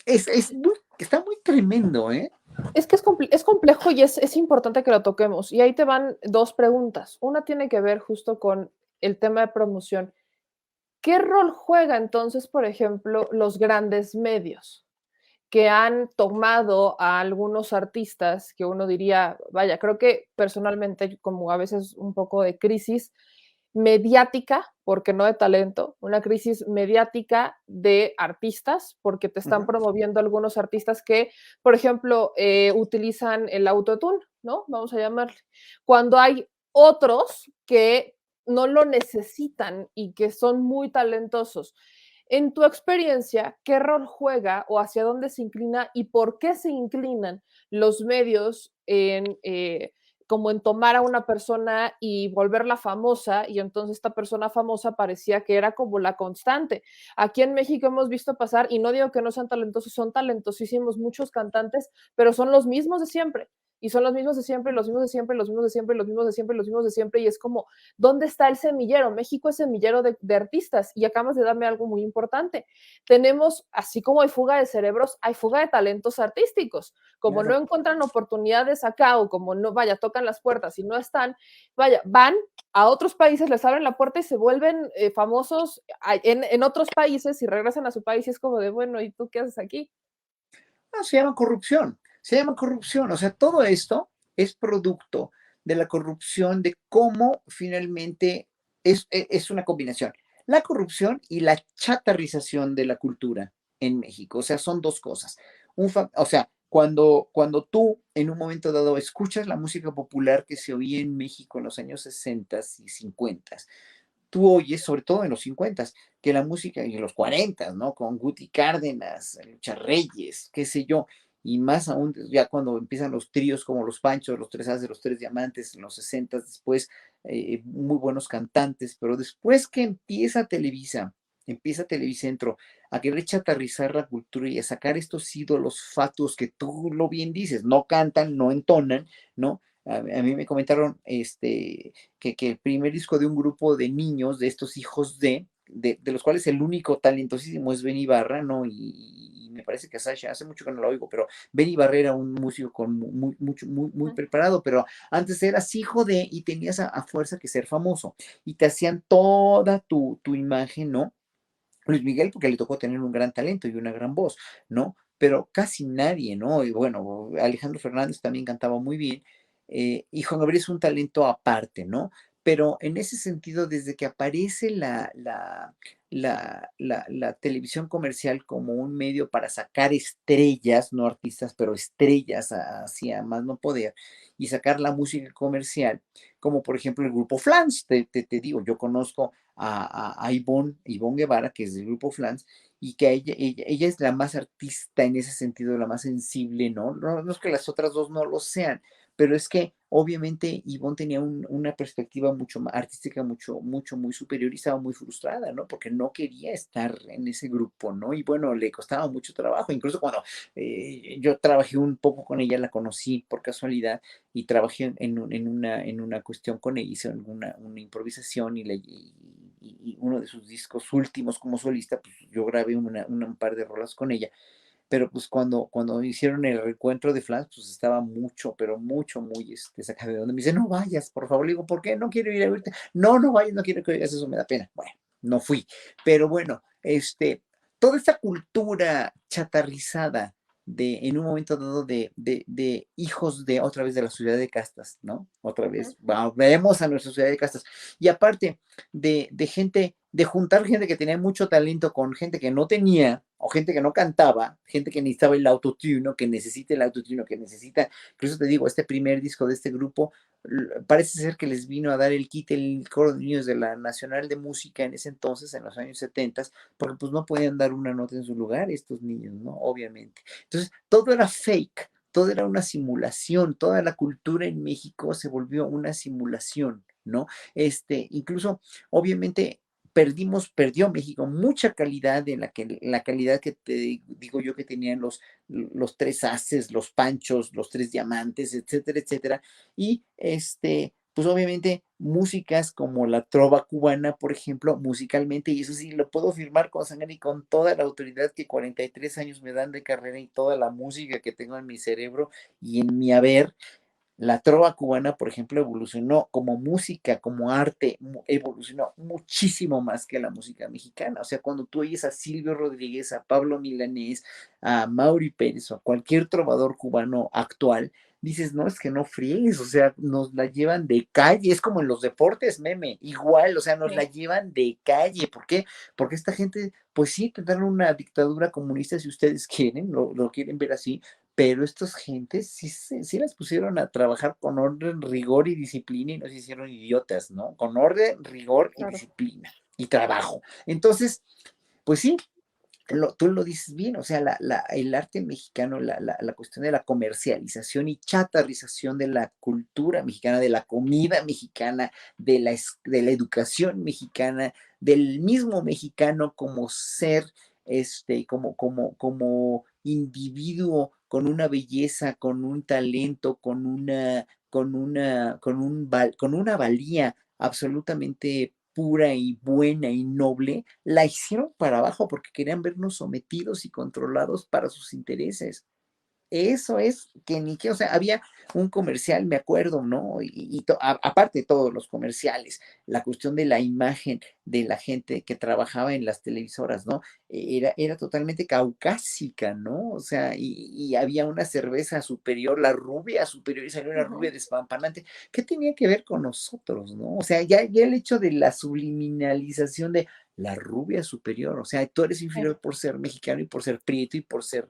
Speaker 2: Está muy tremendo, ¿eh?
Speaker 1: Es que es complejo y es importante que lo toquemos. Y ahí te van dos preguntas. Una tiene que ver justo con el tema de promoción. ¿Qué rol juega entonces, por ejemplo, los grandes medios que han tomado a algunos artistas que uno diría, vaya, creo que personalmente como a veces un poco de crisis mediática, porque no de talento, una crisis mediática de artistas, porque te están
Speaker 2: Ujú.
Speaker 1: promoviendo algunos artistas que, por ejemplo, utilizan el autotune, ¿no? Vamos a llamarle. Cuando hay otros que no lo necesitan y que son muy talentosos. En tu experiencia, ¿qué rol juega o hacia dónde se inclina y por qué se inclinan los medios en como en tomar a una persona y volverla famosa, y entonces esta persona famosa parecía que era como la constante? Aquí en México hemos visto pasar, y no digo que no sean talentosos, son talentosísimos muchos cantantes, pero son los mismos de siempre. Y son los mismos de siempre, los mismos de siempre, los mismos de siempre, los mismos de siempre, los mismos de siempre, y es como, ¿dónde está el semillero? México es semillero de artistas, y acabas de darme algo muy importante. Tenemos, así como hay fuga de cerebros, hay fuga de talentos artísticos. Como no
Speaker 2: Claro.
Speaker 1: encuentran oportunidades acá o como no, vaya, tocan las puertas y no están, vaya, van a otros países, les abren la puerta y se vuelven famosos en otros países y regresan a su país y es como de, bueno, ¿y tú qué haces aquí?
Speaker 2: No, se llama corrupción, se llama corrupción. O sea, todo esto es producto de la corrupción, de cómo finalmente es una combinación. La corrupción y la chatarrización de la cultura en México. O sea, son dos cosas. O sea, cuando tú en un momento dado escuchas la música popular que se oía en México en los años 60 y 50, tú oyes, sobre todo en los 50, que la música, y en los 40, ¿no? Con Guti Cárdenas, Lucha Reyes, qué sé yo, y más aún ya cuando empiezan los tríos como los Panchos, los Tres As, los Tres Diamantes, en los 60, después muy buenos cantantes, pero después que empieza Televicentro a querer chatarrizar la cultura y a sacar estos ídolos fatuos que tú lo bien dices, no cantan, no entonan, ¿no? A mí me comentaron que el primer disco de un grupo de niños, de estos hijos de los cuales el único talentosísimo es Ben Ibarra, ¿no? Y me parece que Sasha, hace mucho que no lo oigo, pero Ben Ibarra era un músico con muy preparado, pero antes eras hijo de y tenías a fuerza que ser famoso y te hacían toda tu imagen, ¿no? Luis Miguel, porque le tocó tener un gran talento y una gran voz, ¿no? Pero casi nadie, ¿no? Y bueno, Alejandro Fernández también cantaba muy bien, y Juan Gabriel es un talento aparte, ¿no? Pero en ese sentido, desde que aparece la televisión comercial como un medio para sacar estrellas, no artistas, pero estrellas hacia más no poder, y sacar la música comercial, como por ejemplo el grupo Flans, te digo, yo conozco a Ivonne Guevara, que es del grupo Flans, y que ella es la más artista en ese sentido, la más sensible, ¿no? No es que las otras dos no lo sean, pero es que obviamente Ivonne tenía una perspectiva mucho más artística, muy superior y estaba muy frustrada, ¿no? Porque no quería estar en ese grupo, ¿no? Y bueno, le costaba mucho trabajo, incluso cuando yo trabajé un poco con ella, la conocí por casualidad y trabajé en una cuestión con ella, hice una improvisación y uno de sus discos últimos como solista, pues yo grabé un par de rolas con ella, pero pues cuando hicieron el reencuentro de Flans, pues estaba mucho, pero mucho, muy sacado de donde me dice, no vayas, por favor, le digo, ¿por qué? No quiero ir a verte, no vayas, no quiero que oigas eso, me da pena. Bueno, no fui, pero bueno, toda esta cultura chatarrizada en un momento dado de hijos de otra vez de la sociedad de castas, ¿no? Otra
Speaker 1: Ujú.
Speaker 2: vez, vemos a nuestra sociedad de castas. Y aparte de gente, de juntar gente que tenía mucho talento con gente que no tenía, o gente que no cantaba, gente que necesitaba el autotune, que necesita el autotune, que necesita, por eso te digo, este primer disco de este grupo, parece ser que les vino a dar el kit el coro de niños de la Nacional de Música en ese entonces, en los años 70, porque pues no podían dar una nota en su lugar estos niños, ¿no? Obviamente. Entonces, todo era fake, todo era una simulación, toda la cultura en México se volvió una simulación, ¿no? Incluso, obviamente, perdió México mucha calidad la calidad que te digo yo que tenían los tres haces, los panchos, los tres diamantes, etcétera, etcétera. Y pues obviamente músicas como la trova cubana, por ejemplo, musicalmente, y eso sí lo puedo firmar con sangre y con toda la autoridad que 43 años me dan de carrera y toda la música que tengo en mi cerebro y en mi haber, la trova cubana, por ejemplo, evolucionó como música, como arte, evolucionó muchísimo más que la música mexicana. O sea, cuando tú oyes a Silvio Rodríguez, a Pablo Milanés, a Mauri Pérez o a cualquier trovador cubano actual, dices, no, es que no friegues, o sea, nos la llevan de calle, es como en los deportes, meme, igual, o sea, nos la
Speaker 1: Sí,
Speaker 2: llevan de calle. ¿Por qué? Porque esta gente, pues sí, tendrán una dictadura comunista si ustedes quieren, lo quieren ver así, pero estas gentes sí, sí las pusieron a trabajar con orden, rigor y disciplina y no se hicieron idiotas, ¿no? Con orden, rigor y
Speaker 1: claro.
Speaker 2: disciplina y trabajo. Entonces, pues sí, tú lo dices bien, o sea, el arte mexicano, la cuestión de la comercialización y chatarrización de la cultura mexicana, de la comida mexicana, de la educación mexicana, del mismo mexicano como ser, como individuo con una belleza, con un talento, con una valía absolutamente pura y buena y noble, la hicieron para abajo porque querían vernos sometidos y controlados para sus intereses. Eso es que ni qué, o sea, había un comercial, me acuerdo, ¿no? Aparte de todos los comerciales, la cuestión de la imagen de la gente que trabajaba en las televisoras, ¿no? Era totalmente caucásica, ¿no? O sea, y había una cerveza superior, la rubia superior, y salió una rubia
Speaker 1: Ujú.
Speaker 2: despampanante. ¿Qué tenía que ver con nosotros, no? O sea, ya el hecho de la subliminalización de la rubia superior, o sea, tú eres
Speaker 1: Sí.
Speaker 2: inferior por ser mexicano y por ser prieto y por ser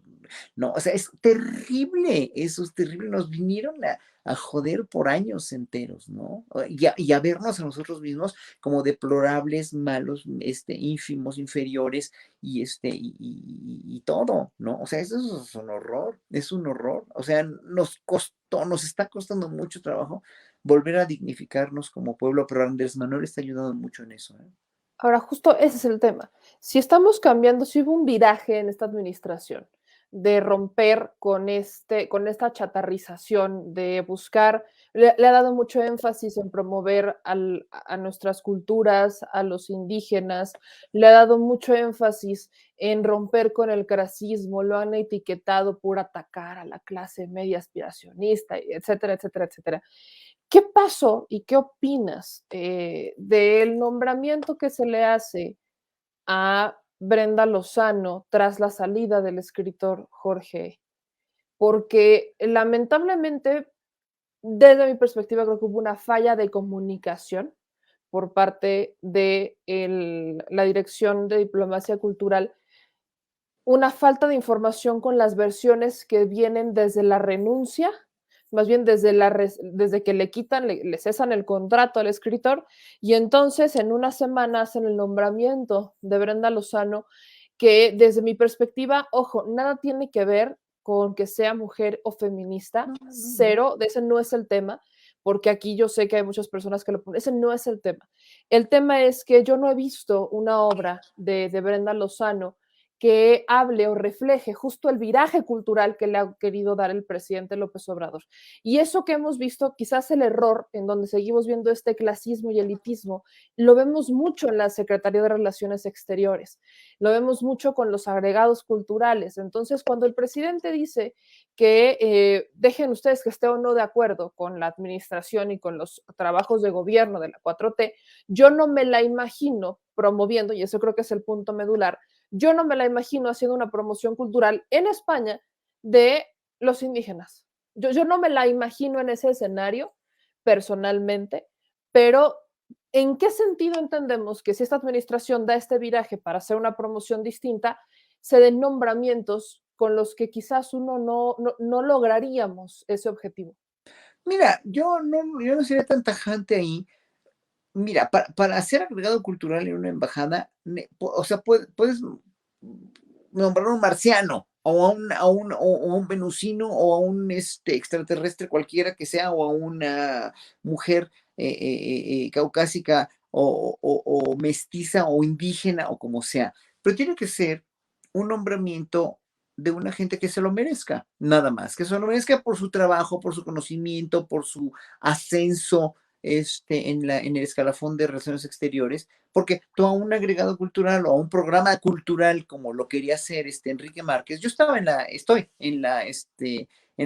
Speaker 2: no, o sea, es terrible, eso es terrible. Nos vinieron a joder por años enteros, ¿no? Y a vernos a nosotros mismos como deplorables, malos, ínfimos, inferiores y todo, ¿no? O sea, eso es un horror, es un horror. O sea, nos está costando mucho trabajo volver a dignificarnos como pueblo, pero Andrés Manuel está ayudando mucho en eso, ¿eh?
Speaker 1: Ahora, justo ese es el tema. Si estamos cambiando, si hubo un viraje en esta administración de romper con esta chatarrización, de buscar, le ha dado mucho énfasis en promover a nuestras culturas, a los indígenas, le ha dado mucho énfasis en romper con el clasismo, lo han etiquetado por atacar a la clase media aspiracionista, etcétera, etcétera, etcétera. ¿Qué pasó y qué opinas del nombramiento que se le hace a Brenda Lozano tras la salida del escritor Jorge? Porque lamentablemente, desde mi perspectiva, creo que hubo una falla de comunicación por parte de la Dirección de Diplomacia Cultural, una falta de información con las versiones que vienen desde la renuncia, más bien desde que le quitan, le cesan el contrato al escritor, y entonces en una semana hacen el nombramiento de Brenda Lozano, que desde mi perspectiva, ojo, nada tiene que ver con que sea mujer o feminista,
Speaker 2: No, no, no, no.
Speaker 1: cero, de ese no es el tema, porque aquí yo sé que hay muchas personas que lo ponen, ese no es el tema. El tema es que yo no he visto una obra de Brenda Lozano que hable o refleje justo el viraje cultural que le ha querido dar el presidente López Obrador. Y eso que hemos visto, quizás el error en donde seguimos viendo este clasismo y elitismo, lo vemos mucho en la Secretaría de Relaciones Exteriores, lo vemos mucho con los agregados culturales. Entonces, cuando el presidente dice que dejen ustedes que esté o no de acuerdo con la administración y con los trabajos de gobierno de la 4T, yo no me la imagino promoviendo, y eso creo que es el punto medular, yo no me la imagino haciendo una promoción cultural en España de los indígenas. Yo no me la imagino en ese escenario personalmente, pero ¿en qué sentido entendemos que si esta administración da este viraje para hacer una promoción distinta, se den nombramientos con los que quizás uno no lograríamos ese objetivo?
Speaker 2: Mira, yo no sería tan tajante ahí. Mira, para ser agregado cultural en una embajada, o sea, puedes nombrar a un marciano o o a un venusino o a un extraterrestre cualquiera que sea o a una mujer caucásica o mestiza o indígena o como sea. Pero tiene que ser un nombramiento de una gente que se lo merezca, nada más, que se lo merezca por su trabajo, por su conocimiento, por su ascenso en el escalafón de relaciones exteriores, porque tú a un agregado cultural o a un programa cultural como lo quería hacer Enrique Márquez, yo estoy en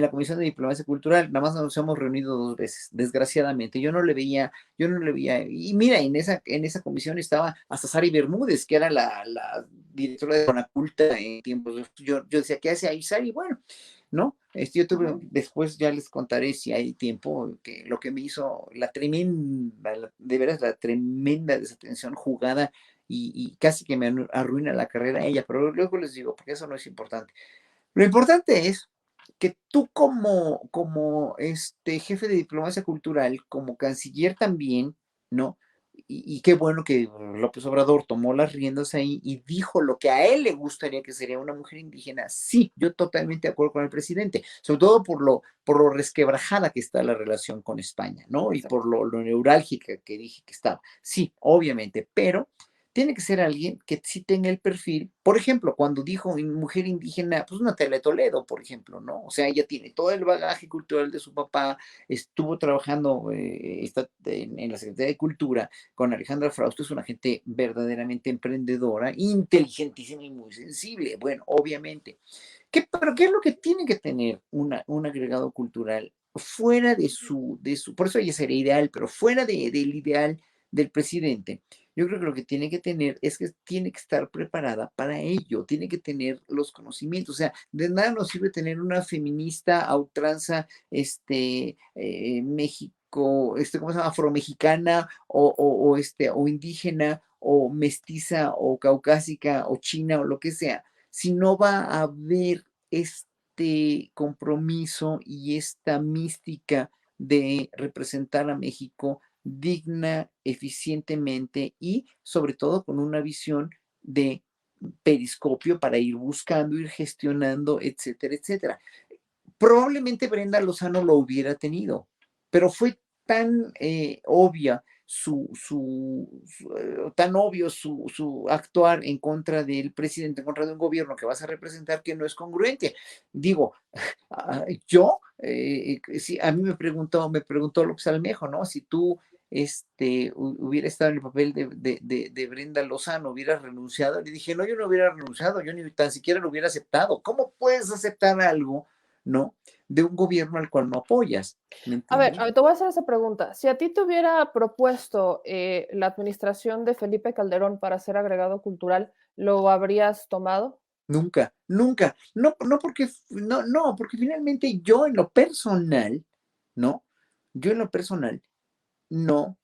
Speaker 2: la Comisión de Diplomacia Cultural, nada más nos hemos reunido 2 veces, desgraciadamente, yo no le veía, y mira, en esa comisión estaba hasta Sari Bermúdez, que era la directora de Conaculta en tiempos, yo decía, ¿qué hace ahí Sari? Bueno, ¿no? Yo tuve,
Speaker 1: Ujú.
Speaker 2: después ya les contaré si hay tiempo, que lo que me hizo de veras, la tremenda desatención jugada y casi que me arruina la carrera ella, pero luego les digo, porque eso no es importante. Lo importante es que tú como jefe de diplomacia cultural, como canciller también, ¿no? Y qué bueno que López Obrador tomó las riendas ahí y dijo lo que a él le gustaría que sería una mujer indígena. Sí, yo totalmente de acuerdo con el presidente, sobre todo por lo resquebrajada que está la relación con España, ¿no? Y por
Speaker 1: Exacto.
Speaker 2: lo neurálgica que dije que estaba. Sí, obviamente, pero tiene que ser alguien que sí tenga el perfil. Por ejemplo, cuando dijo mujer indígena, pues Natalia Toledo, por ejemplo, ¿no? O sea, ella tiene todo el bagaje cultural de su papá, estuvo trabajando en la Secretaría de Cultura con Alejandra Frausto, es una gente verdaderamente emprendedora, inteligentísima y muy sensible. Bueno, obviamente. Pero qué es lo que tiene que tener un agregado cultural fuera por eso ella sería ideal, pero fuera del ideal del presidente? Yo creo que lo que tiene que tener es que tiene que estar preparada para ello, tiene que tener los conocimientos. O sea, de nada nos sirve tener una feminista a ultranza, México, ¿cómo se llama? Afromexicana o indígena o mestiza o caucásica o china o lo que sea, si no va a haber este compromiso y esta mística de representar a México digna, eficientemente y sobre todo con una visión de periscopio para ir buscando, ir gestionando, etcétera, etcétera. Probablemente Brenda Lozano lo hubiera tenido, pero fue tan obvia tan obvio su actuar en contra del presidente, en contra de un gobierno que vas a representar que no es congruente. Digo, sí, a mí me preguntó López Almejo, ¿no? Si tú hubiera estado en el papel de Brenda Lozano, hubieras renunciado. Le dije, no, yo no hubiera renunciado, yo ni tan siquiera lo hubiera aceptado. ¿Cómo puedes aceptar algo, ¿no? De un gobierno al cual no apoyas, ¿me
Speaker 1: A
Speaker 2: entiendes?
Speaker 1: ver, te voy a hacer esa pregunta. Si a ti te hubiera propuesto la administración de Felipe Calderón para ser agregado cultural, ¿lo habrías tomado?
Speaker 2: Nunca, nunca. No, no, porque finalmente yo en lo personal, ¿no? Yo en lo personal no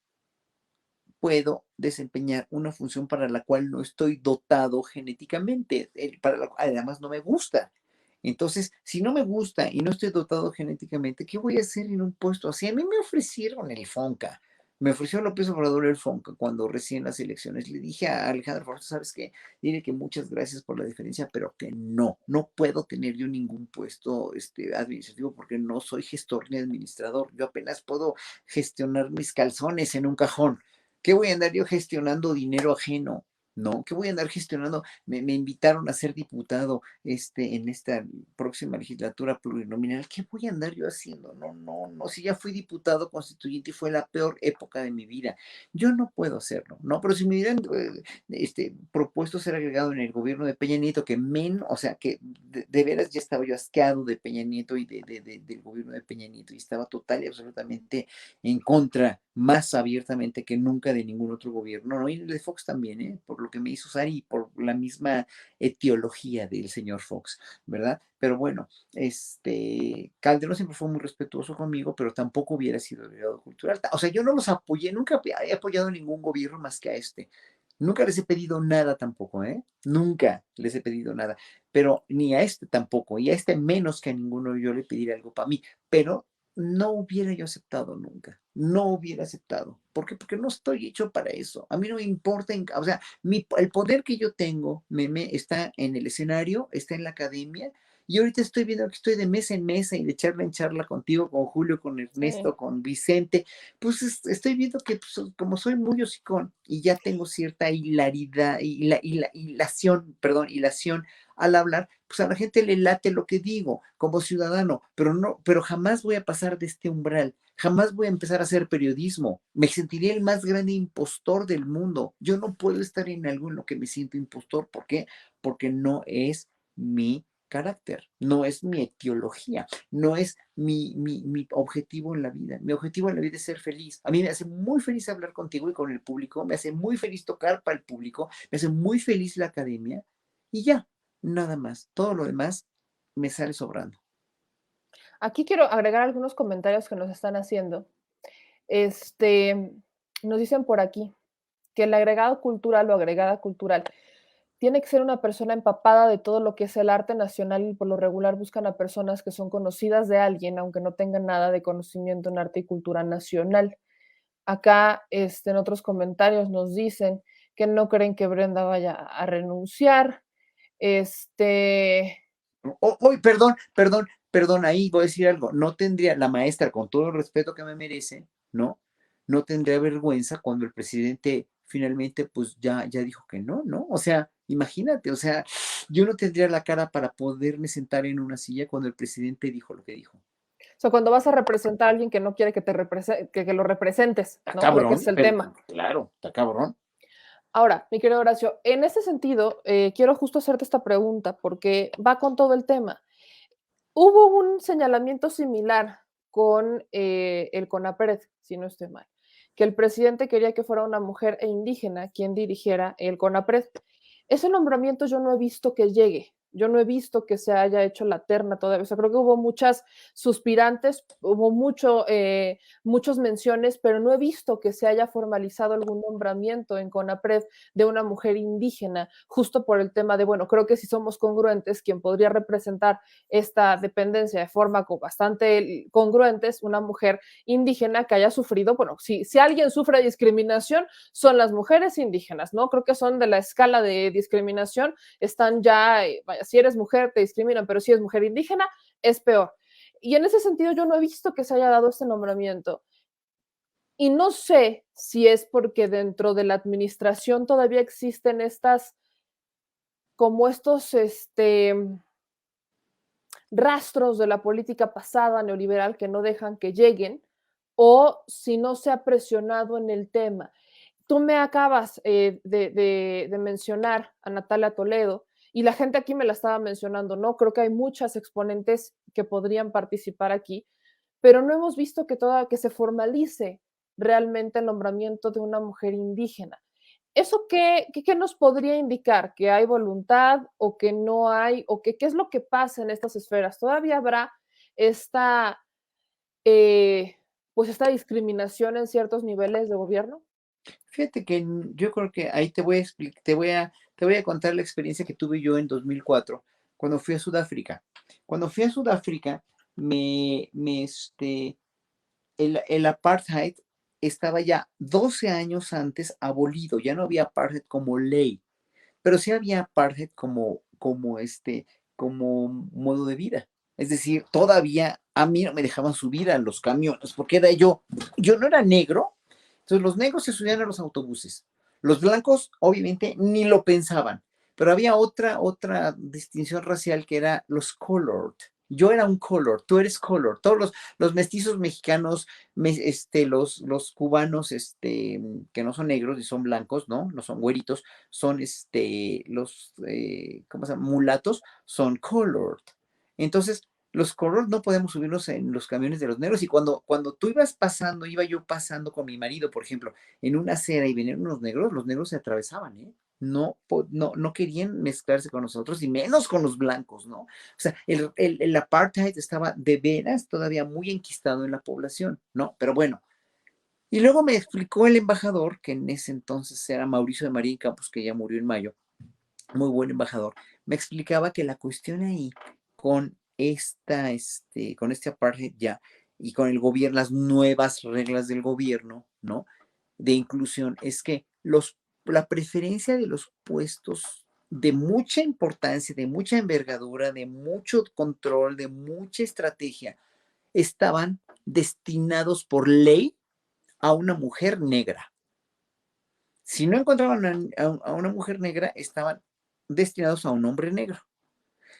Speaker 2: puedo desempeñar una función para la cual no estoy dotado genéticamente, para la cual además no me gusta. Entonces, si no me gusta y no estoy dotado genéticamente, ¿qué voy a hacer en un puesto así? A mí me ofrecieron el FONCA, me ofreció López Obrador el FONCA cuando recién las elecciones. Le dije a Alejandro Forza, ¿sabes qué? Dile que muchas gracias por la diferencia, pero que no puedo tener yo ningún puesto administrativo porque no soy gestor ni administrador. Yo apenas puedo gestionar mis calzones en un cajón. ¿Qué voy a andar yo gestionando dinero ajeno? ¿No? ¿Qué voy a andar gestionando? Me invitaron a ser diputado en esta próxima legislatura plurinominal. ¿Qué voy a andar yo haciendo? No. Si ya fui diputado constituyente y fue la peor época de mi vida. Yo no puedo hacerlo, ¿no? Pero si me hubieran propuesto ser agregado en el gobierno de Peña Nieto, o sea, que de veras ya estaba yo asqueado de Peña Nieto y del gobierno de Peña Nieto y estaba total y absolutamente en contra, más abiertamente que nunca de ningún otro gobierno, ¿no? Y el de Fox también, ¿eh? Por lo que me hizo usar y por la misma etiología del señor Fox, ¿verdad? Pero bueno, Calderón siempre fue muy respetuoso conmigo, pero tampoco hubiera sido agregado cultural. O sea, yo no los apoyé, nunca he apoyado ningún gobierno más que a este. Nunca les he pedido nada tampoco, ¿eh? Nunca les he pedido nada, pero ni a este tampoco, y a este menos que a ninguno yo le pediría algo para mí, pero no hubiera yo aceptado nunca, no hubiera aceptado. ¿Por qué? Porque no estoy hecho para eso. A mí no me importa, o sea, el poder que yo tengo está en el escenario, está en la academia, y ahorita estoy viendo que estoy de mesa en mesa y de charla en charla contigo, con Julio, con
Speaker 1: Sí.
Speaker 2: Ernesto, con Vicente, pues estoy viendo que pues, como soy muy hocicón y ya tengo cierta hilaridad, hilación, perdón, hilación al hablar, pues a la gente le late lo que digo como ciudadano, pero no, pero jamás voy a pasar de este umbral, jamás voy a empezar a hacer periodismo. Me sentiría el más grande impostor del mundo. Yo no puedo estar en algo en lo que me siento impostor. ¿Por qué? Porque no es mi carácter, no es mi etiología, no es mi objetivo en la vida. Mi objetivo en la vida es ser feliz. A mí me hace muy feliz hablar contigo y con el público, me hace muy feliz tocar para el público, me hace muy feliz la academia y ya, nada más. Todo lo demás me sale sobrando.
Speaker 1: Aquí quiero agregar algunos comentarios que nos están haciendo. Este, nos dicen por aquí que el agregado cultural o agregada cultural tiene que ser una persona empapada de todo lo que es el arte nacional y por lo regular buscan a personas que son conocidas de alguien, aunque no tengan nada de conocimiento en arte y cultura nacional. Acá, en otros comentarios nos dicen que no creen que Brenda vaya a renunciar. Este,
Speaker 2: Hoy, perdón, perdón, perdón, ahí voy a decir algo. No tendría la maestra, con todo el respeto que me merece, ¿no? No tendría vergüenza cuando el presidente finalmente, pues ya dijo que no, ¿no? O sea, imagínate, o sea, yo no tendría la cara para poderme sentar en una silla cuando el presidente dijo lo que dijo.
Speaker 1: o sea, cuando vas a representar a alguien que no quiere que, que lo representes,
Speaker 2: Está
Speaker 1: ¿no? Creo que ese es
Speaker 2: cabrón,
Speaker 1: el
Speaker 2: pero
Speaker 1: tema.
Speaker 2: claro, está cabrón.
Speaker 1: Ahora, mi querido Horacio, en ese sentido, quiero justo hacerte esta pregunta porque va con todo el tema. Hubo un señalamiento similar con el CONAPRED, si no estoy mal, que el presidente quería que fuera una mujer e indígena quien dirigiera el CONAPRED. Ese nombramiento yo no he visto que llegue, yo no he visto que se haya hecho la terna todavía. O sea, creo que hubo muchas suspirantes, hubo muchos menciones, pero no he visto que se haya formalizado algún nombramiento en CONAPRED de una mujer indígena, justo por el tema de, bueno, creo que si somos congruentes, quien podría representar esta dependencia de forma bastante congruente es una mujer indígena que haya sufrido, bueno, si alguien sufre discriminación, son las mujeres indígenas, ¿no? Creo que son de la escala de discriminación, están ya, vaya, si eres mujer te discriminan, pero si eres mujer indígena es peor. Y en ese sentido yo no he visto que se haya dado este nombramiento. Y no sé si es porque dentro de la administración todavía existen estas, como estos, rastros de la política pasada neoliberal que no dejan que lleguen, o si no se ha presionado en el tema. Tú me acabas de mencionar a Natalia Toledo y la gente aquí me la estaba mencionando, ¿no? Creo que hay muchas exponentes que podrían participar aquí, pero no hemos visto que se formalice realmente el nombramiento de una mujer indígena. ¿Eso qué nos podría indicar? ¿Que hay voluntad o que no hay? ¿O qué es lo que pasa en estas esferas? ¿Todavía habrá esta, eh, pues esta discriminación en ciertos niveles de gobierno?
Speaker 2: Fíjate que yo creo que ahí te voy a explicar, te voy a contar la experiencia que tuve yo en 2004 cuando fui a Sudáfrica. Cuando fui a Sudáfrica, el apartheid estaba ya 12 años antes abolido, ya no había apartheid como ley, pero sí había apartheid como modo de vida. Es decir, todavía a mí no me dejaban subir a los camiones porque yo no era negro, entonces los negros se subían a los autobuses. Los blancos, obviamente, ni lo pensaban, pero había otra distinción racial que era los colored. Yo era un color, tú eres color. Todos los mestizos mexicanos, los cubanos, que no son negros y son blancos, ¿no? No son güeritos, son ¿cómo se llama? Mulatos, son colored. Entonces, los colored no podemos subirnos en los camiones de los negros. Y cuando tú ibas iba yo pasando con mi marido, por ejemplo, en una acera y venían unos negros, los negros se atravesaban, ¿eh? no querían mezclarse con nosotros y menos con los blancos, ¿no? O sea, el apartheid estaba de veras todavía muy enquistado en la población, ¿no? Pero bueno, y luego me explicó el embajador, que en ese entonces era Mauricio de María Campos, que ya murió en mayo, muy buen embajador, me explicaba que la cuestión ahí con con este apartheid ya y con el gobierno, las nuevas reglas del gobierno, ¿no? De inclusión, es que la preferencia de los puestos de mucha importancia, de mucha envergadura, de mucho control, de mucha estrategia, estaban destinados por ley a una mujer negra. Si no encontraban a una mujer negra, estaban destinados a un hombre negro.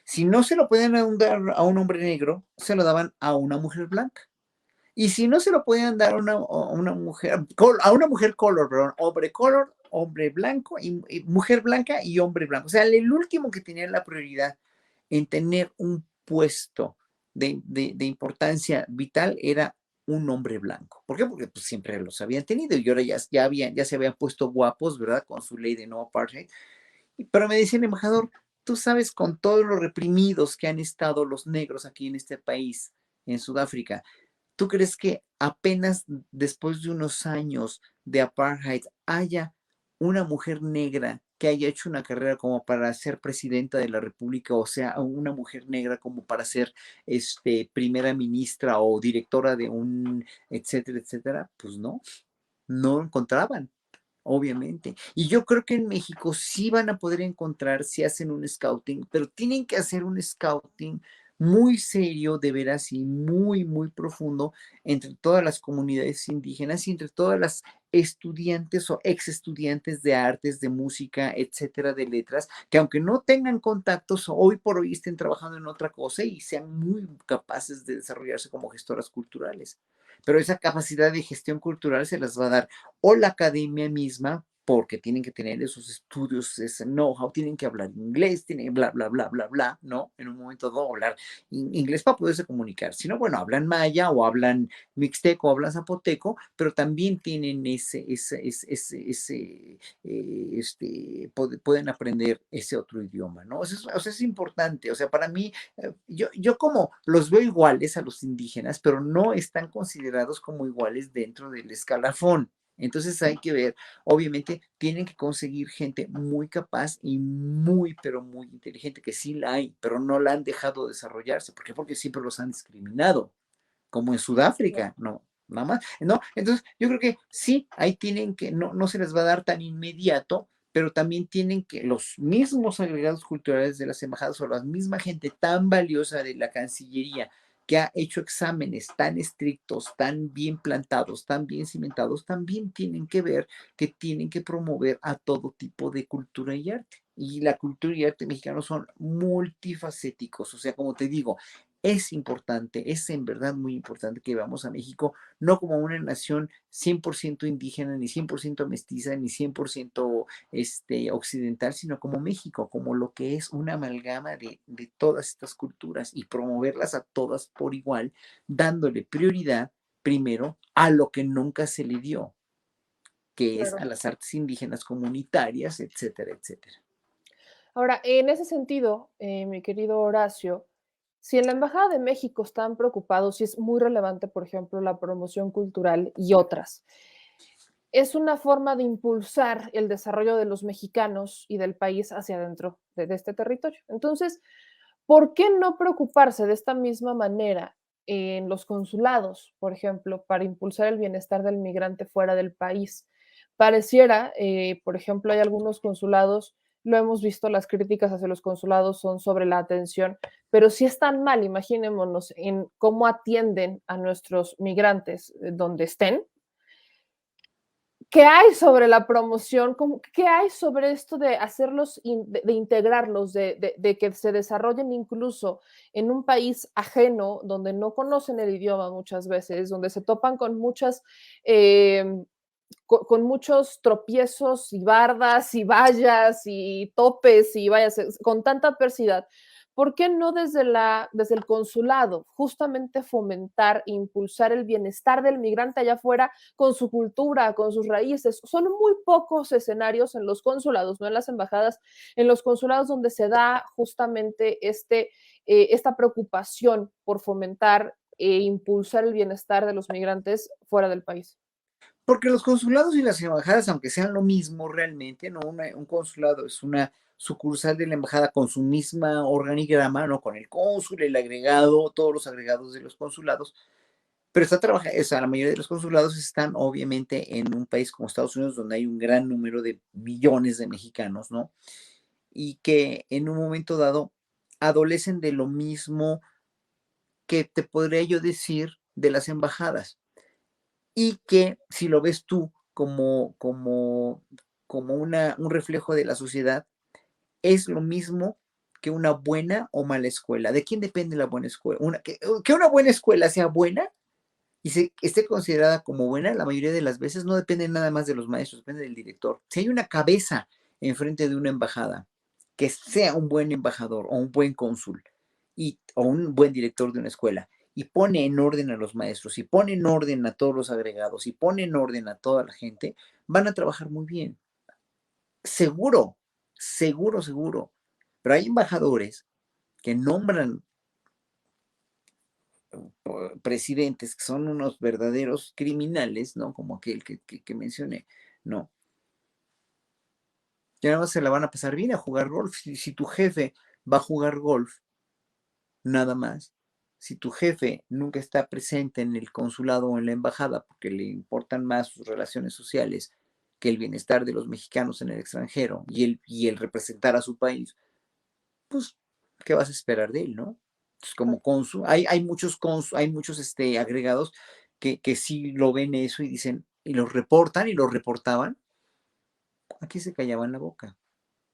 Speaker 2: Si no se lo podían dar a un hombre negro, se lo daban a una mujer blanca. Y si no se lo podían dar a una mujer, a una mujer color, perdón, hombre color, hombre blanco, y mujer blanca y hombre blanco. O sea, el último que tenía la prioridad en tener un puesto de importancia vital era un hombre blanco. ¿Por qué? Porque pues, siempre los habían tenido y ahora ya se habían puesto guapos, ¿verdad? Con su ley de no apartheid. Pero me decía el embajador, tú sabes con todos los reprimidos que han estado los negros aquí en este país, en Sudáfrica, ¿tú crees que apenas después de unos años de apartheid haya una mujer negra que haya hecho una carrera como para ser presidenta de la República, o sea, una mujer negra como para ser primera ministra o directora de un, etcétera, etcétera? Pues no, no encontraban, obviamente. Y yo creo que en México sí van a poder encontrar si hacen un scouting, pero tienen que hacer un scouting muy serio, de veras, y muy, muy profundo entre todas las comunidades indígenas y entre todas las estudiantes o ex estudiantes de artes, de música, etcétera, de letras, que aunque no tengan contactos, hoy por hoy estén trabajando en otra cosa y sean muy capaces de desarrollarse como gestoras culturales. Pero esa capacidad de gestión cultural se las va a dar o la academia misma, porque tienen que tener esos estudios, ese know-how, tienen que hablar inglés, tienen bla, bla, bla, bla, bla, ¿no? En un momento dado hablar inglés para poderse comunicar. Si no, bueno, hablan maya o hablan mixteco o hablan zapoteco, pero también tienen pueden aprender ese otro idioma, ¿no? O sea, es importante. O sea, para mí, yo como los veo iguales a los indígenas, pero no están considerados como iguales dentro del escalafón. Entonces hay que ver, obviamente tienen que conseguir gente muy capaz y muy, pero muy inteligente, que sí la hay, pero no la han dejado desarrollarse. ¿Por qué? Porque siempre los han discriminado, como en Sudáfrica, no, nada más. No, entonces yo creo que sí, ahí tienen que, no se les va a dar tan inmediato, pero también tienen que los mismos agregados culturales de las embajadas o la misma gente tan valiosa de la Cancillería que ha hecho exámenes tan estrictos, tan bien plantados, tan bien cimentados, también tienen que ver que tienen que promover a todo tipo de cultura y arte. Y la cultura y arte mexicanos son multifacéticos, o sea, como te digo, es importante, es en verdad muy importante que veamos a México no como una nación 100% indígena, ni 100% mestiza, ni 100% occidental, sino como México, como lo que es una amalgama de todas estas culturas y promoverlas a todas por igual, dándole prioridad primero a lo que nunca se le dio, que es a
Speaker 1: Claro.
Speaker 2: las artes indígenas comunitarias, etcétera, etcétera.
Speaker 1: Ahora, en ese sentido, mi querido Horacio, si en la Embajada de México están preocupados, y es muy relevante, por ejemplo, la promoción cultural y otras, es una forma de impulsar el desarrollo de los mexicanos y del país hacia adentro de este territorio. Entonces, ¿por qué no preocuparse de esta misma manera en los consulados, por ejemplo, para impulsar el bienestar del migrante fuera del país? Pareciera, por ejemplo, hay algunos consulados, lo hemos visto, las críticas hacia los consulados son sobre la atención, pero si están mal, imaginémonos en cómo atienden a nuestros migrantes donde estén. ¿Qué hay sobre la promoción? ¿Qué hay sobre esto de hacerlos, de integrarlos, de que se desarrollen incluso en un país ajeno, donde no conocen el idioma muchas veces, donde se topan con muchas, con muchos tropiezos y bardas y vallas y topes y vayas, con tanta adversidad? ¿por qué no desde el consulado justamente fomentar, impulsar el bienestar del migrante allá afuera con su cultura, con sus raíces? Son muy pocos escenarios en los consulados, no en las embajadas, en los consulados donde se da justamente esta preocupación por fomentar e impulsar el bienestar de los migrantes fuera del país.
Speaker 2: Porque los consulados y las embajadas, aunque sean lo mismo realmente, ¿no? Un consulado es una sucursal de la embajada con su misma organigrama, ¿no? Con el cónsul, el agregado, todos los agregados de los consulados, pero está trabajando, o sea, la mayoría de los consulados están obviamente en un país como Estados Unidos, donde hay un gran número de millones de mexicanos, ¿no? Y que en un momento dado adolecen de lo mismo que te podría yo decir de las embajadas. Y que si lo ves tú como un reflejo de la sociedad, es lo mismo que una buena o mala escuela. ¿De quién depende la buena escuela? Que una buena escuela sea buena y esté considerada como buena, la mayoría de las veces no depende nada más de los maestros, depende del director. Si hay una cabeza enfrente de una embajada, que sea un buen embajador o un buen cónsul o un buen director de una escuela, y pone en orden a los maestros, y pone en orden a todos los agregados, y pone en orden a toda la gente, van a trabajar muy bien. Seguro, seguro, seguro. Pero hay embajadores que nombran presidentes que son unos verdaderos criminales, ¿no? Como aquel que mencioné, ¿no? Y nada más se la van a pasar bien a jugar golf. Si tu jefe va a jugar golf, nada más. Si tu jefe nunca está presente en el consulado o en la embajada porque le importan más sus relaciones sociales que el bienestar de los mexicanos en el extranjero y el representar a su país, pues, ¿qué vas a esperar de él, no? Pues como cónsul, hay muchos agregados que sí lo ven eso y dicen, y los reportan y lo reportaban, aquí se callaban la boca,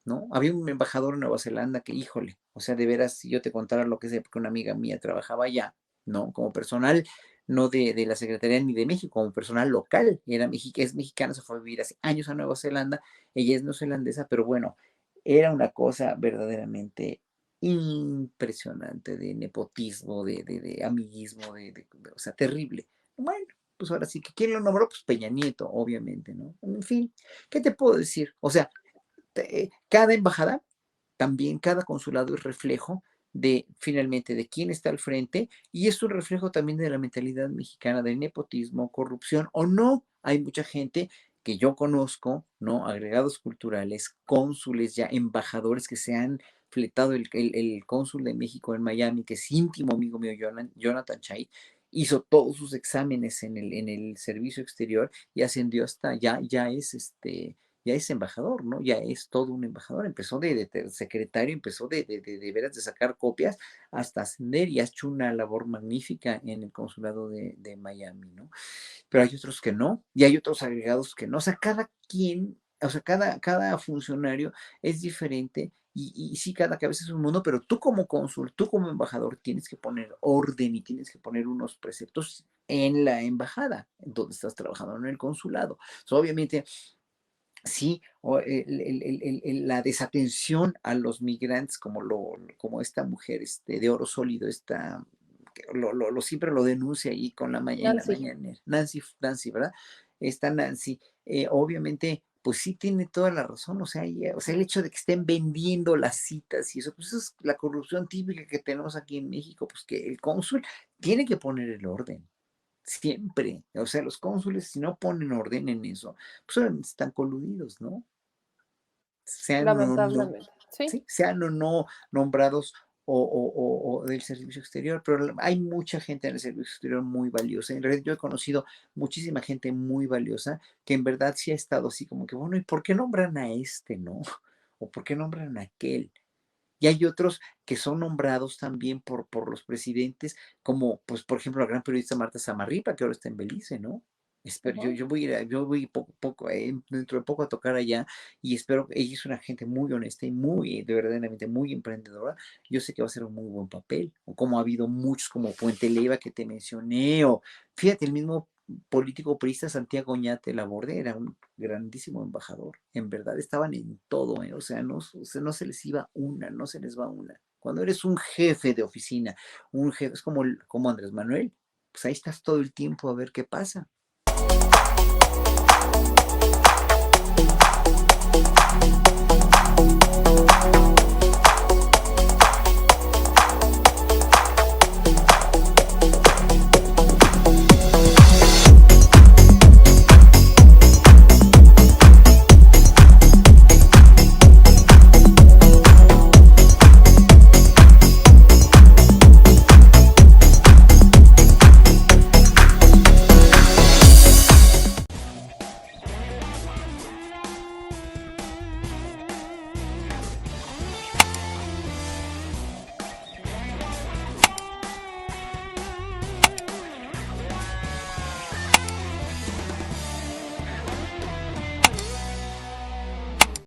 Speaker 2: ¿no? Había un embajador en Nueva Zelanda que, híjole, o sea, de veras, si yo te contara lo que sé, porque una amiga mía trabajaba allá, ¿no? Como personal, no de la Secretaría ni de México, como personal local, es mexicana, se fue a vivir hace años a Nueva Zelanda, ella es neozelandesa, pero bueno, era una cosa verdaderamente impresionante de nepotismo, de amiguismo, o sea, terrible. Bueno, pues ahora sí que quién lo nombró, pues Peña Nieto, obviamente, ¿no? En fin, ¿qué te puedo decir? O sea, cada embajada, también cada consulado es reflejo de finalmente de quién está al frente y es un reflejo también de la mentalidad mexicana de nepotismo, corrupción o no. Hay mucha gente que yo conozco, ¿no? Agregados culturales, cónsules ya, embajadores que se han fletado, el cónsul de México en Miami, que es íntimo amigo mío, Jonathan Chait, hizo todos sus exámenes en el servicio exterior y ascendió hasta ya es embajador, ¿no? Ya es todo un embajador. Empezó de secretario, empezó de veras de sacar copias hasta ascender y ha hecho una labor magnífica en el consulado de Miami, ¿no? Pero hay otros que no, y hay otros agregados que no. O sea, cada quien, o sea, cada funcionario es diferente y sí, cada cabeza es un mundo, pero tú como cónsul, tú como embajador, tienes que poner orden y tienes que poner unos preceptos en la embajada, donde estás trabajando en el consulado. O sea, obviamente sí, o la desatención a los migrantes, como esta mujer de oro sólido, que siempre lo denuncia ahí en la
Speaker 1: Nancy,
Speaker 2: mañana, Nancy, ¿verdad? Esta Nancy, obviamente, pues sí tiene toda la razón, o sea, el hecho de que estén vendiendo las citas y eso, pues eso es la corrupción típica que tenemos aquí en México, pues que el cónsul tiene que poner el orden. Siempre, o sea, los cónsules, si no ponen orden en eso, pues obviamente están coludidos, ¿no? Sean o no,
Speaker 1: lamentablemente, sí.
Speaker 2: sí, sean o no nombrados o del servicio exterior, pero hay mucha gente en el servicio exterior muy valiosa. En realidad yo he conocido muchísima gente muy valiosa que en verdad sí ha estado así como que, bueno, ¿y por qué nombran a este, no? ¿O por qué nombran a aquel? Y hay otros que son nombrados también por los presidentes, como, pues, por ejemplo, la gran periodista Marta Samarripa, que ahora está en Belice, ¿no? Espero, yo,
Speaker 1: Ujú.
Speaker 2: yo voy a ir, yo voy poco, dentro de poco a tocar allá y espero, ella es una gente muy honesta y muy, de verdaderamente muy emprendedora. Yo sé que va a ser un muy buen papel, o como ha habido muchos como Puente Leva que te mencioné, o fíjate, el mismo político priista Santiago Oñate Laborde era un grandísimo embajador. En verdad estaban en todo, o sea, no se les iba una, no se les va una. Cuando eres un jefe de oficina, un jefe, es como, como Andrés Manuel, pues ahí estás todo el tiempo a ver qué pasa.